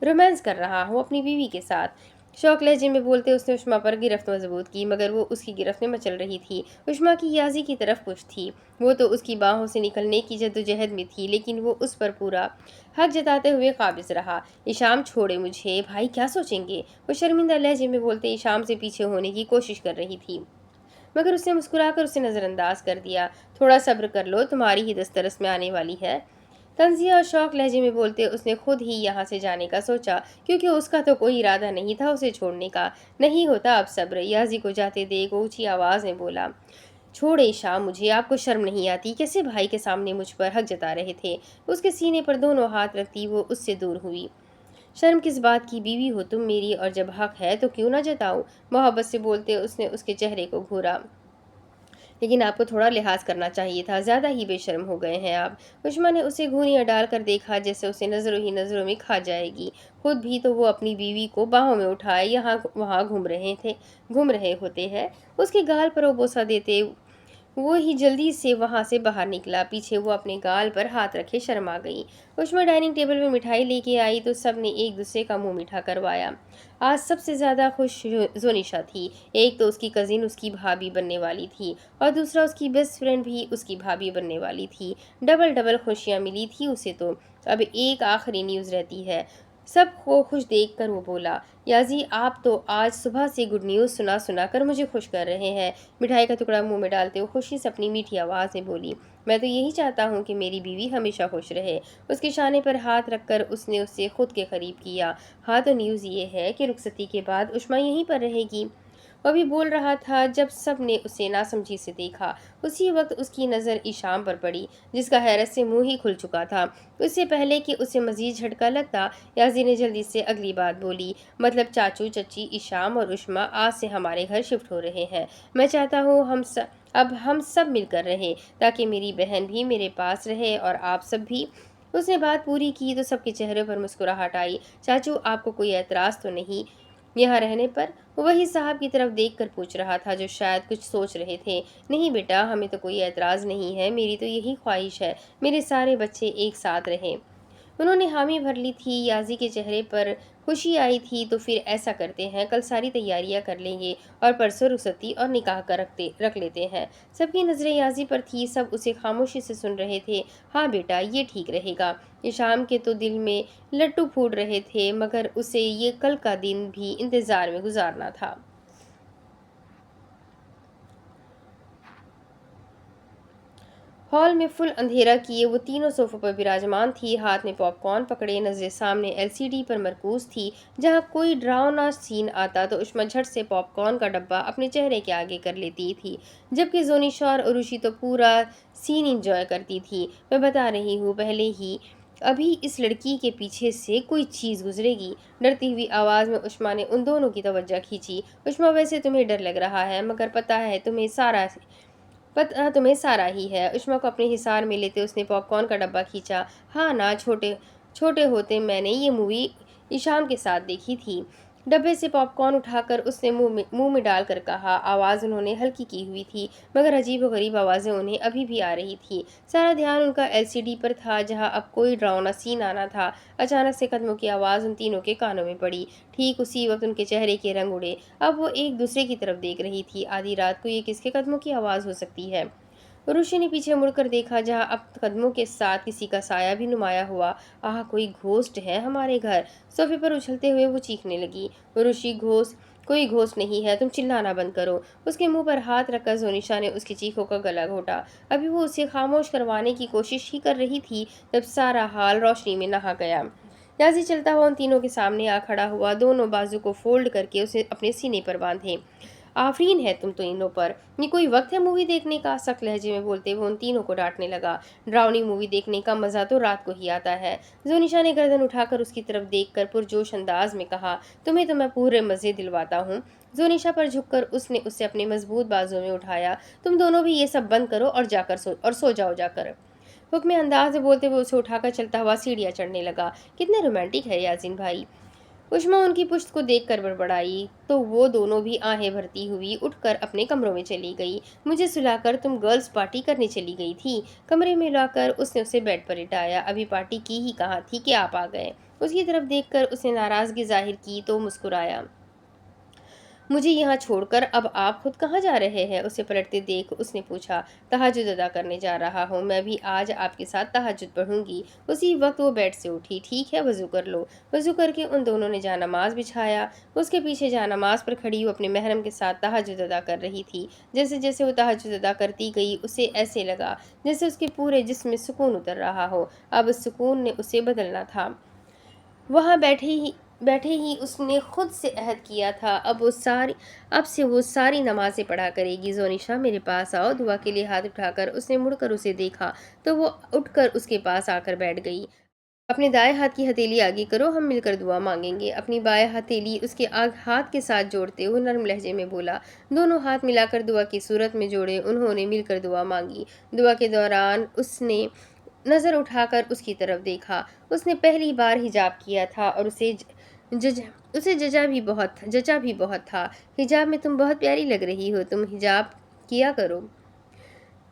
रोमांस कर रहा हूँ अपनी बीवी के साथ। शौक लहजे में बोलते उसने उष्मा पर गिरफ्त मजबूत की, मगर वो उसकी गिरफ्त में मचल रही थी। उष्मा की याजी की तरफ कुछ थी। वो तो उसकी बाहों से निकलने की जद्दोजहद में थी, लेकिन वो उस पर पूरा हक जताते हुए काबिज रहा। ईशाम, छोड़े मुझे, भाई क्या सोचेंगे? वो शर्मिंदा लहजे में बोलते ईशाम से पीछे होने की कोशिश कर रही थी, मगर उसने मुस्कुराकर उसे नज़रअंदाज कर दिया। थोड़ा सब्र कर लो, तुम्हारी ही दस्तरस में आने वाली है। तंजिया और शौक लहजे में बोलते उसने खुद ही यहाँ से जाने का सोचा, क्योंकि उसका तो कोई इरादा नहीं था उसे छोड़ने का। नहीं होता अब सब्र। याजी को जाते देख ऊंची आवाज़ में बोला, छोड़े शाम, मुझे आपको शर्म नहीं आती? कैसे भाई के सामने मुझ पर हक जता रहे थे? उसके सीने पर दोनों हाथ रखती वो उससे दूर हुई। शर्म किस बात की? बीवी हो तुम मेरी, और जब हक है तो क्यों ना जताऊं? मोहब्बत से बोलते उसने उसके चेहरे को घूरा। लेकिन आपको थोड़ा लिहाज करना चाहिए था, ज़्यादा ही बेशर्म हो गए हैं आप। उष्मा ने उसे घूनियाँ डाल कर देखा, जैसे उसे नज़रों ही नज़रों में खा जाएगी। खुद भी तो वो अपनी बीवी को बाहों में उठाए यहाँ वहाँ घूम रहे होते हैं। उसके गाल पर वो बोसा देते वो ही जल्दी से वहां से बाहर निकला। पीछे वो अपने गाल पर हाथ रखे शर्मा गई। उष्मा डाइनिंग टेबल में मिठाई लेके आई तो सबने एक दूसरे का मुंह मीठा करवाया। आज सबसे ज्यादा खुश जोनिशा थी। एक तो उसकी कजिन उसकी भाभी बनने वाली थी और दूसरा उसकी बेस्ट फ्रेंड भी उसकी भाभी बनने वाली थी। डबल डबल खुशियां मिली थी उसे तो। अब एक आखिरी न्यूज रहती है। सबको खुश देखकर वो बोला, याजी आप तो आज सुबह से गुड न्यूज़ सुना सुना कर मुझे खुश कर रहे हैं। मिठाई का टुकड़ा मुंह में डालते हुए खुशी से अपनी मीठी आवाज़ में बोली, मैं तो यही चाहता हूँ कि मेरी बीवी हमेशा खुश रहे। उसके शाने पर हाथ रखकर उसने उसे खुद के करीब किया। हाँ तो न्यूज़ ये है कि रुखसती के बाद उष्मा यहीं पर रहेगी। वो भी बोल रहा था जब सब ने उसे नासमझी से देखा। उसी वक्त उसकी नज़र ईशाम पर पड़ी, जिसका हैरत से मुंह ही खुल चुका था। उससे पहले कि उसे मजीद झटका लगता, याजी ने जल्दी से अगली बात बोली, मतलब चाचू चची ईशाम और उष्मा आज से हमारे घर शिफ्ट हो रहे हैं। मैं चाहता हूँ अब हम सब मिलकर रहें, ताकि मेरी बहन भी मेरे पास रहे और आप सब भी। उसने बात पूरी की तो सबके चेहरे पर मुस्कुराहट आई। चाचू आपको कोई एतराज़ तो नहीं यहाँ रहने पर? वही साहब की तरफ देख कर पूछ रहा था, जो शायद कुछ सोच रहे थे। नहीं बेटा, हमें तो कोई एतराज़ नहीं है, मेरी तो यही ख्वाहिश है, मेरे सारे बच्चे एक साथ रहें। उन्होंने हामी भर ली थी। याजी के चेहरे पर खुशी आई थी। तो फिर ऐसा करते हैं, कल सारी तैयारियां कर लेंगे और परसों रुखसती और निकाह का रख लेते हैं। सबकी नज़रें याजी पर थी, सब उसे खामोशी से सुन रहे थे। हाँ बेटा, ये ठीक रहेगा। शाम के तो दिल में लड्डू फूट रहे थे, मगर उसे ये कल का दिन भी इंतज़ार में गुजारना था। हॉल में फुल अंधेरा किए वो तीनों सोफों पर विराजमान थी, हाथ में पॉपकॉर्न पकड़े, नजरें सामने एलसीडी पर मरकूज थी। जहाँ कोई डरावना सीन आता तो उष्मा झट से पॉपकॉर्न का डब्बा अपने चेहरे के आगे कर लेती थी, जबकि जोनिशा और उरुषि तो पूरा सीन इंजॉय करती थी। मैं बता रही हूँ पहले ही, अभी इस लड़की के पीछे से कोई चीज गुजरेगी। डरती हुई आवाज में उष्मा ने उन दोनों की तवज्जो खींची। उष्मा, वैसे तुम्हें डर लग रहा है, मगर पता तुम्हें सारा ही है। उष्मा को अपने हिसार में लेते उसने पॉपकॉर्न का डब्बा खींचा। हाँ ना, छोटे छोटे होते मैंने ये मूवी ईशान के साथ देखी थी। डब्बे से पॉपकॉर्न उठाकर उसने मुंह में डालकर कहा। आवाज़ उन्होंने हल्की की हुई थी, मगर अजीब व गरीब आवाज़ें उन्हें अभी भी आ रही थी। सारा ध्यान उनका एलसीडी पर था, जहां अब कोई डरावना सीन आना था। अचानक से कदमों की आवाज़ उन तीनों के कानों में पड़ी। ठीक उसी वक्त उनके चेहरे के रंग उड़े। अब वो एक दूसरे की तरफ देख रही थी। आधी रात को ये किसके कदमों की आवाज़ हो सकती है? ऋषि ने पीछे मुड़कर देखा, जहाँ अब कदमों के साथ किसी का साया भी नुमाया हुआ। आह, कोई घोस्ट है हमारे घर। सोफे पर उछलते हुए वो चीखने लगी। ऋषि, घोस्ट? कोई घोस्ट नहीं है, तुम चिल्लाना बंद करो। उसके मुंह पर हाथ रखकर जोनिशा ने उसकी चीखों का गला घोटा। अभी वो उसे खामोश करवाने की कोशिश ही कर रही थी, जब सारा हाल रोशनी में नहा गया। याजी चलता हुआ उन तीनों के सामने आ खड़ा हुआ, दोनों बाजू को फोल्ड करके उसे अपने सीने पर बांधे। आफरीन है तुम तो इनों पर। ये कोई वक्त है मूवी देखने का? सख्त लहजे में बोलते हुए उन तीनों को डांटने लगा। डरावनी मूवी देखने का मजा तो रात को ही आता है। जोनिशा ने गर्दन उठाकर उसकी तरफ देखकर पुरजोश अंदाज में कहा, तुम्हें तो मैं पूरे मजे दिलवाता हूँ। जोनिशा पर झुककर उसने उसे अपने मजबूत बाजू में उठाया। तुम दोनों भी ये सब बंद करो और सो जाओ जाकर। हुक्म अंदाज में बोलते हुए उसे उठाकर चलता हुआ सीढ़ियाँ चढ़ने लगा। कितने रोमांटिक है याजिन भाई। उष्मा उनकी पुश्त को देखकर बड़बड़ाई, तो वो दोनों भी आहें भरती हुई उठकर अपने कमरों में चली गई। मुझे सुलाकर तुम गर्ल्स पार्टी करने चली गई थी। कमरे में लाकर उसने उसे बेड पर लिटाया। अभी पार्टी की ही कहाँ थी कि आप आ गए। उसकी तरफ देखकर उसने नाराजगी जाहिर की तो मुस्कुराया। मुझे यहाँ छोड़कर अब आप खुद कहाँ जा रहे हैं? उसे पलटते देख उसने पूछा। तहज्जुद अदा करने जा रहा हूँ, मैं भी आज आपके साथ तहज्जुद पढ़ूंगी। उसी वक्त वो बेड से उठी। ठीक है, वजू कर लो। वजू करके उन दोनों ने जानमाज बिछाया। उसके पीछे जानमाज पर खड़ी वो अपने महरम के साथ तहज्जुद अदा कर रही थी। जैसे जैसे वो तहज्जुद अदा करती गई, उसे ऐसे लगा जैसे उसके पूरे जिस्म में सुकून उतर रहा हो। अब उस सुकून ने उसे बदलना था। वहाँ बैठे ही उसने खुद से अहद किया था, अब से वो सारी नमाज़ें पढ़ा करेगी। जोनिशा, मेरे पास आओ। दुआ के लिए हाथ उठाकर उसने मुड़कर उसे देखा तो वो उठकर उसके पास आकर बैठ गई। अपने दाएं हाथ की हथेली आगे करो, हम मिलकर दुआ मांगेंगे। अपनी बाएं हथेली उसके हाथ के साथ जोड़ते हुए नरम लहजे में बोला। दोनों हाथ मिलाकर दुआ की सूरत में जोड़े उन्होंने मिलकर दुआ मांगी। दुआ के दौरान उसने नजर उठाकर उसकी तरफ देखा। उसने पहली बार हिजाब किया था और जज उसे जचा भी बहुत था। हिजाब में तुम बहुत प्यारी लग रही हो, तुम हिजाब किया करो।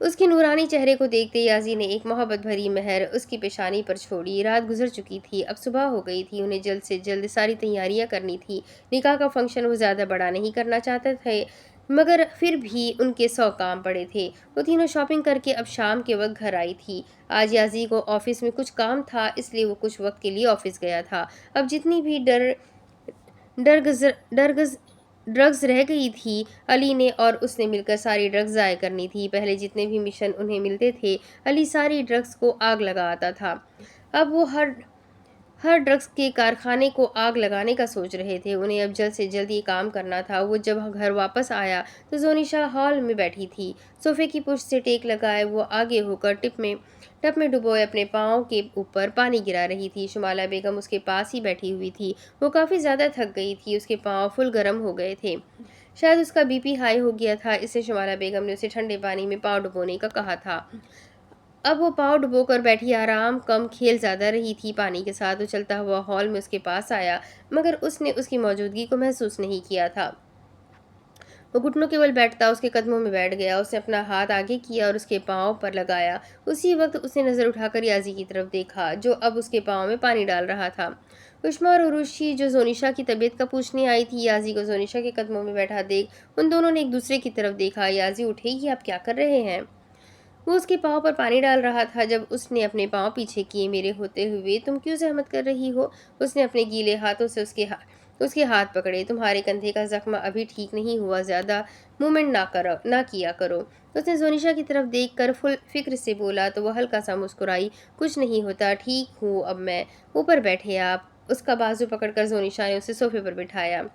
उसके नूरानी चेहरे को देखते याजी ने एक मोहब्बत भरी मेहर उसकी पेशानी पर छोड़ी। रात गुजर चुकी थी, अब सुबह हो गई थी। उन्हें जल्द से जल्द सारी तैयारियां करनी थी। निकाह का फंक्शन वो ज़्यादा बड़ा नहीं करना चाहते थे, मगर फिर भी उनके 100 काम पड़े थे। वो तीनों शॉपिंग करके अब शाम के वक्त घर आई थी। आज याजी को ऑफिस में कुछ काम था, इसलिए वो कुछ वक्त के लिए ऑफिस गया था। अब जितनी भी डरगज डरगज ड्रग्स रह गई थी, अली ने और उसने मिलकर सारी ड्रग्स ज़ाय करनी थी। पहले जितने भी मिशन उन्हें मिलते थे, अली सारी ड्रग्स को आग लगा आता था। अब वो हर हर ड्रग्स के कारखाने को आग लगाने का सोच रहे थे। उन्हें अब जल्द से जल्द ये काम करना था। वो जब घर वापस आया तो जोनिशा हॉल में बैठी थी। सोफे की पुष्ट से टेक लगाए वो आगे होकर टप में डुबोए अपने पाँव के ऊपर पानी गिरा रही थी। शुमाला बेगम उसके पास ही बैठी हुई थी। वो काफ़ी ज़्यादा थक गई थी, उसके पाँव फुल गर्म हो गए थे। शायद उसका बीपी हाई हो गया था, इससे शुमाला बेगम ने उसे ठंडे पानी में पाँव डुबोने का कहा था। अब वो पाँव डुबोकर बैठी आराम कम खेल ज़्यादा रही थी पानी के साथ। वो चलता हुआ हॉल में उसके पास आया, मगर उसने उसकी मौजूदगी को महसूस नहीं किया था। वो घुटनों के बल बैठता उसके कदमों में बैठ गया। उसने अपना हाथ आगे किया और उसके पाँव पर लगाया। उसी वक्त उसने नज़र उठाकर याजी की तरफ देखा, जो अब उसके पाँव में पानी डाल रहा था। उष्मा और उरुशी जो जोनिशा की तबीयत का पूछने आई थी, याजी को जोनिशा के कदमों में बैठा देख उन दोनों ने एक दूसरे की तरफ देखा। याजी उठे, ये आप क्या कर रहे हैं? वो उसके पाँव पर पानी डाल रहा था जब उसने अपने पाँव पीछे किए। मेरे होते हुए तुम क्यों जहमत कर रही हो? उसने अपने गीले हाथों से उसके हाथ पकड़े। तुम्हारे कंधे का जख्म अभी ठीक नहीं हुआ, ज़्यादा मूवमेंट ना किया करो। उसने जोनिशा की तरफ देखकर फुल फिक्र से बोला तो वह हल्का सा मुस्कुराई। कुछ नहीं होता, ठीक हूँ अब मैं। ऊपर बैठे आप। उसका बाजू पकड़कर जोनिशा ने उसे सोफे पर बिठाया।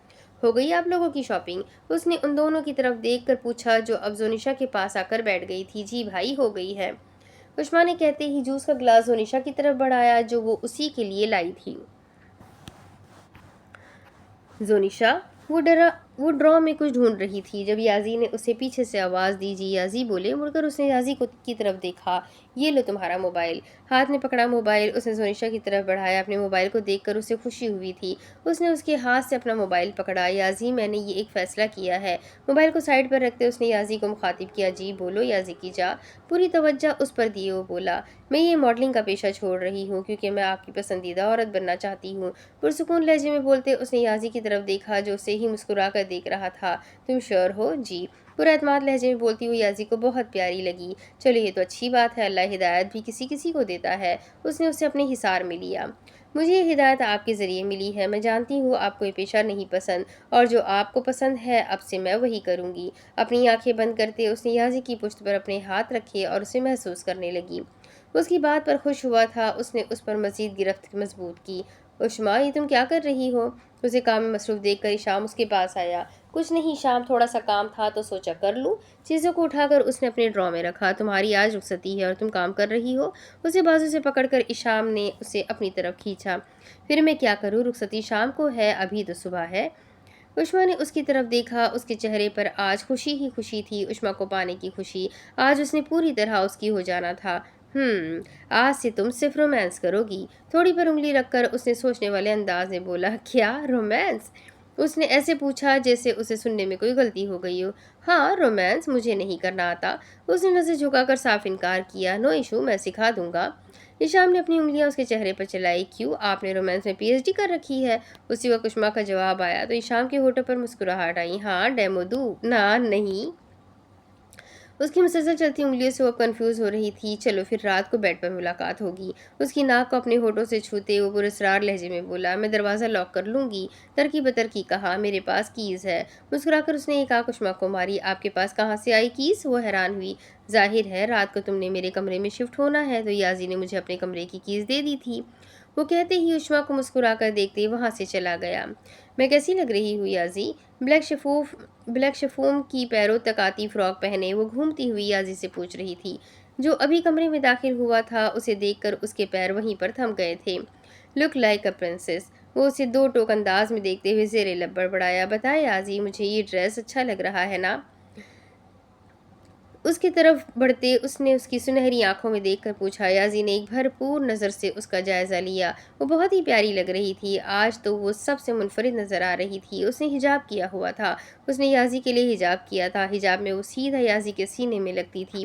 हो गई आप लोगों की शॉपिंग? उसने उन दोनों की तरफ देखकर पूछा, जो अब जोनिशा के पास आकर बैठ गई थी। जी भाई, हो गई है। उष्मा ने कहते ही जूस का गिलास जोनिशा की तरफ बढ़ाया, जो वो उसी के लिए लाई थी। जोनिशा वो ड्रॉ में कुछ ढूंढ रही थी जब याजी ने उसे पीछे से आवाज़ दी। जी याजी बोले। मुड़कर उसने याजी को की तरफ देखा। ये लो तुम्हारा मोबाइल। हाथ में पकड़ा मोबाइल उसने जोनिशा की तरफ बढ़ाया। अपने मोबाइल को देखकर उसे खुशी हुई थी। उसने उसके हाथ से अपना मोबाइल पकड़ा। याजी, मैंने ये एक फ़ैसला किया है। मोबाइल को साइड पर रखते उसने याजी को मुखातिब किया। जी बोलो याजी की जा। पूरी तवज्जो उस पर दिए वो बोला, मैं ये मॉडलिंग का पेशा छोड़ रही हूँ क्योंकि मैं आपकी पसंदीदा औरत बनना चाहती हूँ। पुरसुकून लहजे में बोलते उसने याजी की तरफ देखा, जो उसे ही मुस्कुरा कर देख रहा था। तुम श्योर हो? जी। पूरा एतमाद लहजे में बोलती हुई याजी को बहुत प्यारी लगी। चलो ये तो अच्छी बात है, अल्लाह हिदायत भी किसी किसी को देता है। उसने उसे अपने हिसार में लिया। मुझे ये हिदायत आपके ज़रिए मिली है। मैं जानती हूँ आपको ये पेशा नहीं पसंद, और जो आपको पसंद है अब से मैं वही करूँगी। अपनी आंखें बंद करते उसने याजी की पुश्त पर अपने हाथ रखे और उसे महसूस करने लगी। उसकी बात पर खुश हुआ था। उसने उस पर मज़ीद गिरफ्त मजबूत की। उष्मा, ये तुम क्या कर रही हो? उसे काम में मसरूफ़ देखकर इशाम उसके पास आया। कुछ नहीं शाम, थोड़ा सा काम था तो सोचा कर लूँ। चीज़ों को उठाकर उसने अपने ड्रॉ में रखा। तुम्हारी आज रुखसती है और तुम काम कर रही हो? उसे बाजू से पकड़कर इशाम ने उसे अपनी तरफ खींचा। फिर मैं क्या करूँ, रुखसती शाम को है, अभी तो सुबह है। उष्मा ने उसकी तरफ देखा। उसके चेहरे पर आज खुशी ही खुशी थी, उष्मा को पाने की खुशी। आज उसने पूरी तरह उसकी हो जाना था। आज से तुम सिर्फ रोमांस करोगी। थोड़ी पर उंगली रखकर उसने सोचने वाले अंदाज में बोला, क्या रोमांस? उसने ऐसे पूछा जैसे उसे सुनने में कोई गलती हो गई हो। हाँ, रोमांस मुझे नहीं करना आता। उसने नजर झुकाकर साफ इनकार किया। नो इशू, मैं सिखा दूंगा। निशाम ने अपनी उंगलियां उसके चेहरे पर चलाई। क्यों, आपने रोमांस में पीएचडी कर रखी है? उसी वक्त उष्मा का जवाब आया तो ईशाम के होठों पर मुस्कुराहट आई। हाँ, डेमो दूँ? ना, नहीं। उसकी मुसलसल चलती उंगलियों से वो अब कन्फ्यूज हो रही थी। चलो फिर रात को बेड पर मुलाकात होगी। उसकी नाक को अपने होठों से छूते वो पुरस्रार लहजे में बोला, मैं दरवाज़ा लॉक कर लूँगी। तरकी बतरकी कहा, मेरे पास कीज़ है। मुस्कुराकर उसने एक आंख उष्मा को मारी। आपके पास कहाँ से आई कीज़? वो हैरान हुई। जाहिर है रात को तुमने मेरे कमरे में शिफ्ट होना है तो याजी ने मुझे अपने कमरे की कीज़ दे दी थी। वो कहते ही उष्मा को मुस्कुराकर देखते वहाँ से चला गया। मैं कैसी लग रही हूँ याजी? ब्लैक शफूम की पैरों तक आती फ्रॉक पहने वो घूमती हुई याजी से पूछ रही थी। جو ابھی کمرے میں داخل ہوا تھا، اسے دیکھ کر اس کے پیر وہیں پر تھم گئے تھے۔ لک لائک اے پرنسس، وہ اسے دو ٹوک انداز میں دیکھتے ہوئے زیر لب بڑبڑایا۔ بتائے آزی، مجھے یہ ڈریس اچھا لگ رہا ہے نا؟ اس کی طرف بڑھتے اس نے اس کی سنہری آنکھوں میں دیکھ کر پوچھا۔ یازی نے ایک بھرپور نظر سے اس کا جائزہ لیا۔ وہ بہت ہی پیاری لگ رہی تھی، آج تو وہ سب سے منفرد نظر آ رہی تھی۔ اس نے حجاب کیا ہوا تھا، اس نے یازی کے لیے حجاب کیا تھا، حجاب میں وہ سیدھا یازی کے سینے میں لگتی تھی۔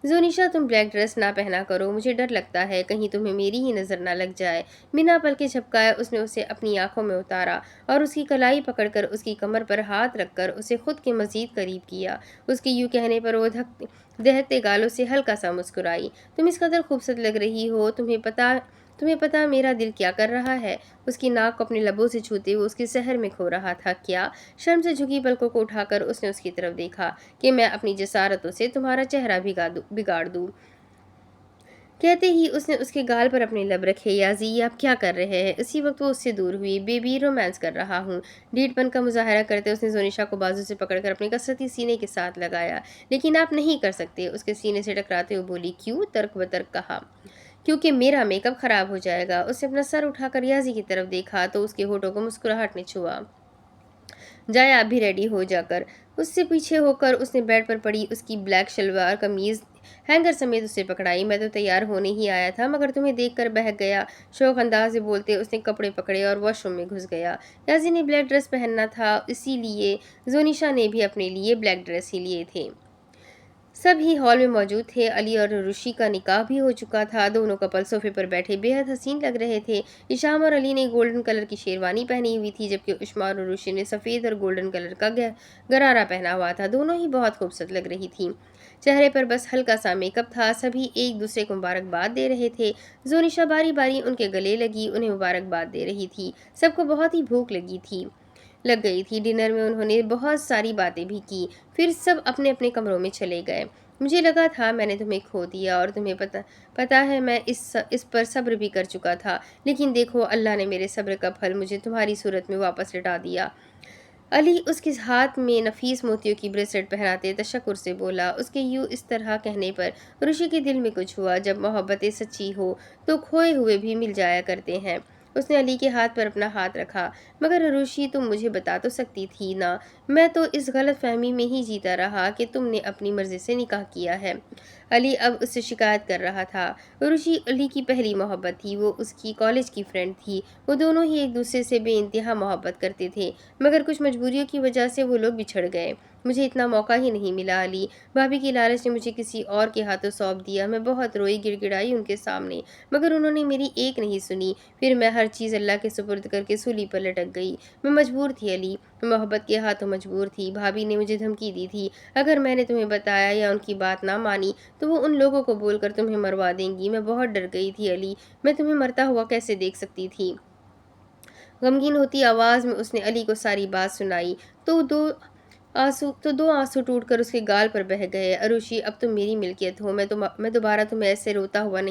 زونیشا، تم بلیک ڈریس نہ پہنا کرو، مجھے ڈر لگتا ہے کہیں تمہیں میری ہی نظر نہ لگ جائے۔ بنا پلکیں جھپکائے اس نے اسے اپنی آنکھوں میں اتارا اور اس کی کلائی پکڑ کر اس کی کمر پر ہاتھ رکھ کر اسے خود کے مزید قریب کیا۔ اس کے یوں کہنے پر وہ دہتے گالوں سے ہلکا سا مسکرائی۔ تم اس قدر خوبصورت لگ رہی ہو، تمہیں پتا میرا دل کیا کر رہا ہے؟ اس کی ناک کو اپنے لبوں سے چھوتے ہوئے اس کے سحر میں کھو رہا تھا۔ کیا؟ شرم سے جھکی پلکوں کو اٹھا کر اس نے اس کی طرف دیکھا کہ میں اپنی جسارتوں سے تمہارا چہرہ بگاڑ دوں۔ کہتے ہی اس نے اس کے گال پر اپنے لب رکھے۔ یازی، یہ آپ کیا کر رہے ہیں؟ اسی وقت وہ اس سے دور ہوئی۔ بیبی، رومانس کر رہا ہوں، ڈھیٹ پن کا مظاہرہ کرتے اس نے زونیشا کو بازو سے پکڑ کر اپنے کسرتی سینے کے ساتھ لگایا۔ لیکن آپ نہیں کر سکتے، اس کے سینے سے ٹکراتے ہوئے بولی۔ کیوں؟ ترک بترک کہا۔ کیونکہ میرا میک اپ خراب ہو جائے گا۔ اس نے اپنا سر اٹھا کر یازی کی طرف دیکھا تو اس کے ہونٹوں کو مسکراہٹ نے چھوا۔ جائے آپ بھی ریڈی ہو جا کر۔ اس سے پیچھے ہو کر اس نے بیڈ پر پڑی اس کی بلیک شلوار قمیض ہینگر سمیت اسے پکڑائی۔ میں تو تیار ہونے ہی آیا تھا مگر تمہیں دیکھ کر بہک گیا، شوق انداز سے بولتے اس نے کپڑے پکڑے اور واش روم میں گھس گیا۔ یازی نے بلیک ڈریس پہننا تھا، اسی لیے زونیشا نے بھی اپنے لیے بلیک ڈریس ہی لیے تھے۔ سب ہی ہال میں موجود تھے۔ علی اور روشی کا نکاح بھی ہو چکا تھا۔ دونوں کپل صوفے پر بیٹھے بے حد حسین لگ رہے تھے۔ ایشام اور علی نے گولڈن کلر کی شیروانی پہنی ہوئی تھی جبکہ عشما اور روشی نے سفید اور گولڈن کلر کا غرارہ پہنا ہوا تھا۔ دونوں ہی بہت خوبصورت لگ رہی تھیں، چہرے پر بس ہلکا سا میک اپ تھا۔ سبھی ایک دوسرے کو مبارکباد دے رہے تھے۔ زونیشا باری باری ان کے گلے لگی، انہیں مبارکباد دے رہی تھی۔ سب کو بہت ہی بھوک لگ گئی تھی۔ ڈنر میں انہوں نے بہت ساری باتیں بھی کی، پھر سب اپنے اپنے کمروں میں چلے گئے۔ مجھے لگا تھا میں نے تمہیں کھو دیا اور تمہیں پتا ہے میں اس پر صبر بھی کر چکا تھا، لیکن دیکھو اللہ نے میرے صبر کا پھل مجھے تمہاری صورت میں واپس لٹا دیا۔ علی اس کے ہاتھ میں نفیس موتیوں کی بریسلیٹ پہناتے تشکر سے بولا۔ اس کے یوں اس طرح کہنے پر روشی کے دل میں کچھ ہوا۔ جب محبتیں سچی ہو تو کھوئے ہوئے بھی مل جایا کرتے ہیں۔ اس نے علی کے ہاتھ پر اپنا ہاتھ رکھا۔ مگر روشی، تم مجھے بتا تو سکتی تھی نا، میں تو اس غلط فہمی میں ہی جیتا رہا کہ تم نے اپنی مرضی سے نکاح کیا ہے۔ علی اب اس سے شکایت کر رہا تھا۔ روشی علی کی پہلی محبت تھی، وہ اس کی کالج کی فرینڈ تھی۔ وہ دونوں ہی ایک دوسرے سے بے انتہا محبت کرتے تھے مگر کچھ مجبوریوں کی وجہ سے وہ لوگ بچھڑ گئے۔ مجھے اتنا موقع ہی نہیں ملا علی، بھابھی کی لالچ نے مجھے کسی اور کے ہاتھوں سونپ دیا۔ میں بہت روئی، گڑ گڑائی ان کے سامنے، مگر انہوں نے میری ایک نہیں سنی۔ پھر میں ہر چیز اللہ کے سپرد کر کے سولی پر لٹک گئی۔ میں مجبور تھی علی، میں محبت کے ہاتھوں مجبور تھی۔ بھابھی نے مجھے دھمکی دی تھی اگر میں نے تمہیں بتایا یا ان کی بات نہ مانی تو وہ ان لوگوں کو بول کر تمہیں مروا دیں گی۔ میں بہت ڈر گئی تھی علی، میں تمہیں مرتا ہوا کیسے دیکھ سکتی تھی؟ غمگین ہوتی آواز میں اس نے علی کو ساری بات سنائی تو دو آنسو ٹوٹ کر اس کے گال پر بہہ گئے۔ اروشی، اب تم میری ملکیت ہو، میں دوبارہ تمہیں ایسے روتا ہوا نہ